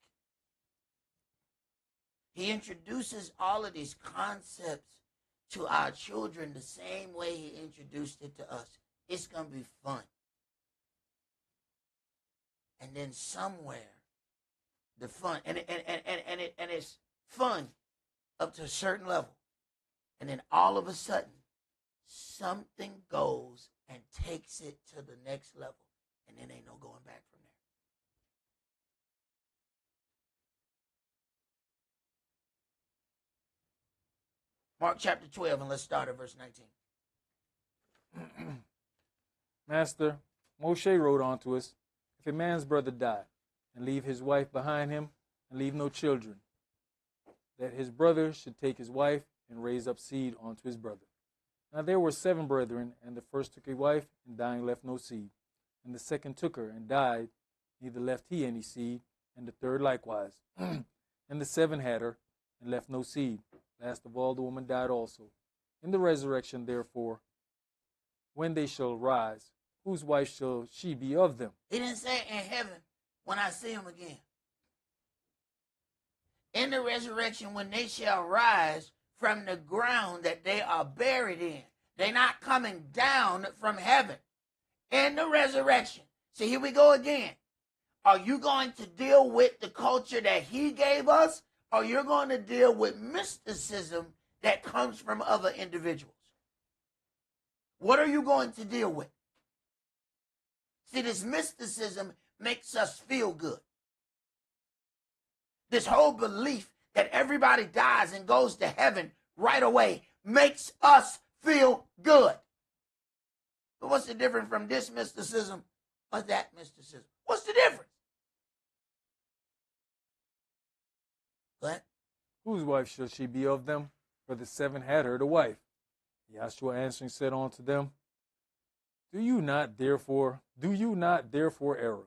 He introduces all of these concepts to our children the same way he introduced it to us. It's going to be fun. And then somewhere, the fun, and it's fun up to a certain level. And then all of a sudden, something goes and takes it to the next level. And then ain't no going back from there. Mark chapter 12, and let's start at verse 19. Master, Moshe wrote unto us, if a man's brother die, and leave his wife behind him, and leave no children, that his brother should take his wife and raise up seed unto his brother. Now there were 7 brethren, and the first took a wife, and dying left no seed. And the second took her, and died, neither left he any seed, and the third likewise. And the 7 had her, and left no seed. Last of all, the woman died also. In the resurrection, therefore, when they shall rise, whose wife shall she be of them? He didn't say in heaven when I see him again. In the resurrection, when they shall rise from the ground that they are buried in. They're not coming down from heaven. In the resurrection. See, here we go again. Are you going to deal with the culture that he gave us, or you're going to deal with mysticism that comes from other individuals? What are you going to deal with? See, this mysticism makes us feel good. This whole belief that everybody dies and goes to heaven right away makes us feel good. But what's the difference from this mysticism or that mysticism? What's the difference? What? Whose wife shall she be of them? For the 7 had her to wife. Yahshua answering said unto them, Do you not therefore err,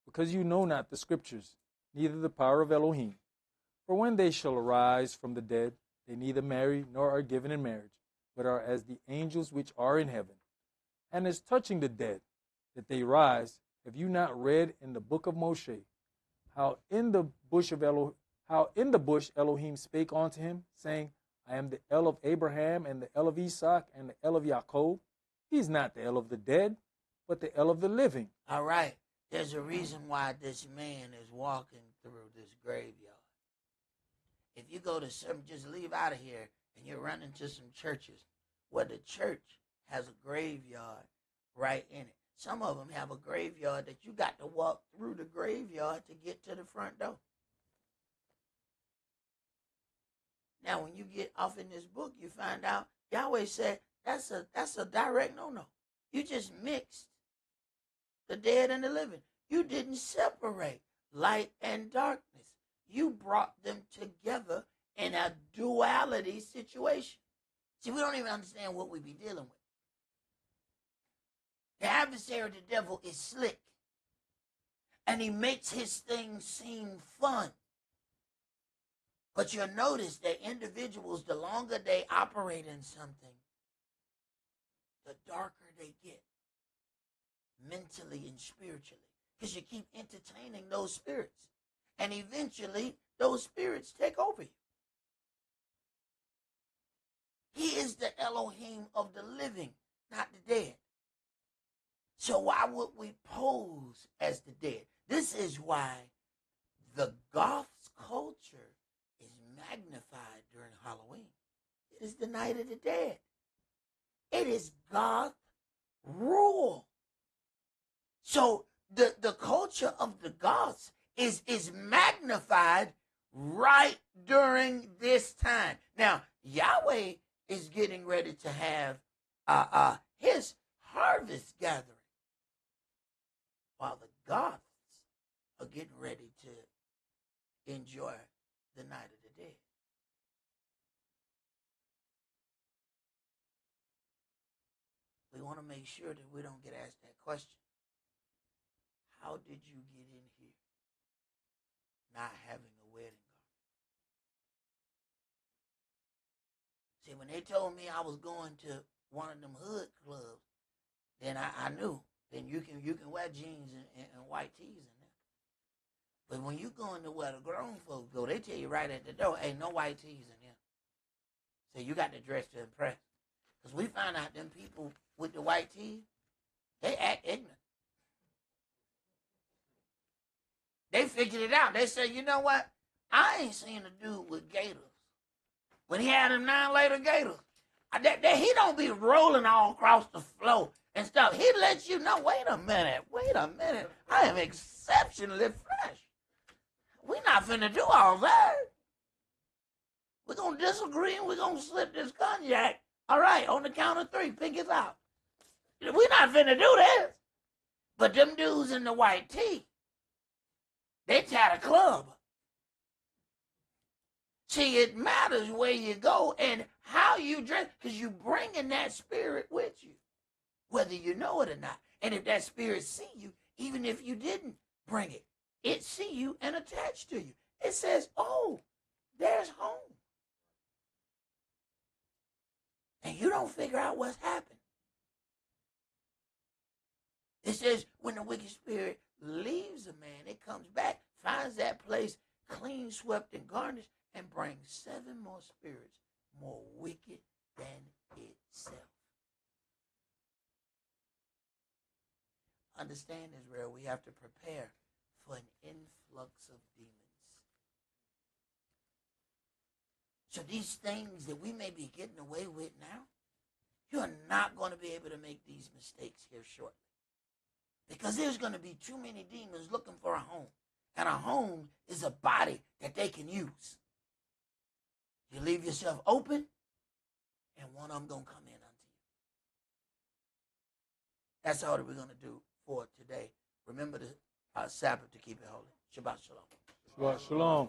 because you know not the scriptures, neither the power of Elohim? For when they shall arise from the dead, they neither marry nor are given in marriage, but are as the angels which are in heaven. And as touching the dead, that they rise, have you not read in the book of Moshe, how in the bush Elohim spake unto him, saying, I am the El of Abraham, and the El of Esaac, and the El of Jacob. He's not the El of the dead, but the El of the living. All right. There's a reason why this man is walking through this graveyard. If you go to some, just leave out of here, and you run into some churches where the church has a graveyard right in it. Some of them have a graveyard that you got to walk through the graveyard to get to the front door. Now, when you get off in this book, you find out Yahweh said that's a direct no-no. You just mixed the dead and the living. You didn't separate light and darkness. You brought them together in a duality situation. See, we don't even understand what we be dealing with. The adversary of the devil is slick, and he makes his things seem fun. But you'll notice that individuals, the longer they operate in something, the darker they get, mentally and spiritually, because you keep entertaining those spirits. And eventually, those spirits take over you. He is the Elohim of the living, not the dead. So why would we pose as the dead? This is why the Goths culture is magnified during Halloween. It is the night of the dead. It is Goth rule. So the culture of the Goths is magnified right during this time. Now, Yahweh is getting ready to have his harvest gathering, while the Goths are getting ready to enjoy the night of the dead. We want to make sure that we don't get asked that question. How did you get in here not having a wedding garment? See, when they told me I was going to one of them hood clubs, then I knew. Then you can wear jeans and white tees in there. But when you go into where the grown folks go, they tell you right at the door, hey, no white tees in here. So you got to dress to impress. Because we found out them people with the white tees, they act ignorant. They figured it out. They said, you know what? I ain't seen a dude with gators. When he had them 9-later gators, he don't be rolling all across the floor and stuff. He lets you know, wait a minute. I am exceptionally fresh. We're not finna do all that. We're going to disagree and we're going to slip this cognac. All right, on the count of 3, pick it out. We're not finna do this. But them dudes in the white tee, they tie the club. See, it matters where you go and how you dress, because you bringing that spirit with you, whether you know it or not. And if that spirit see you, even if you didn't bring it, it see you and attach to you. It says, oh, there's home. And you don't figure out what's happened. It says when the wicked spirit leaves a man, it comes back, finds that place clean, swept, and garnished, and brings 7 more spirits more wicked than itself. Understand, Israel, we have to prepare for an influx of demons. So these things that we may be getting away with now, you are not going to be able to make these mistakes here shortly. Because there's going to be too many demons looking for a home. And a home is a body that they can use. You leave yourself open, and one of them going to come in unto you. That's all that we're going to do for today. Remember the Sabbath to keep it holy. Shabbat shalom. Shabbat shalom.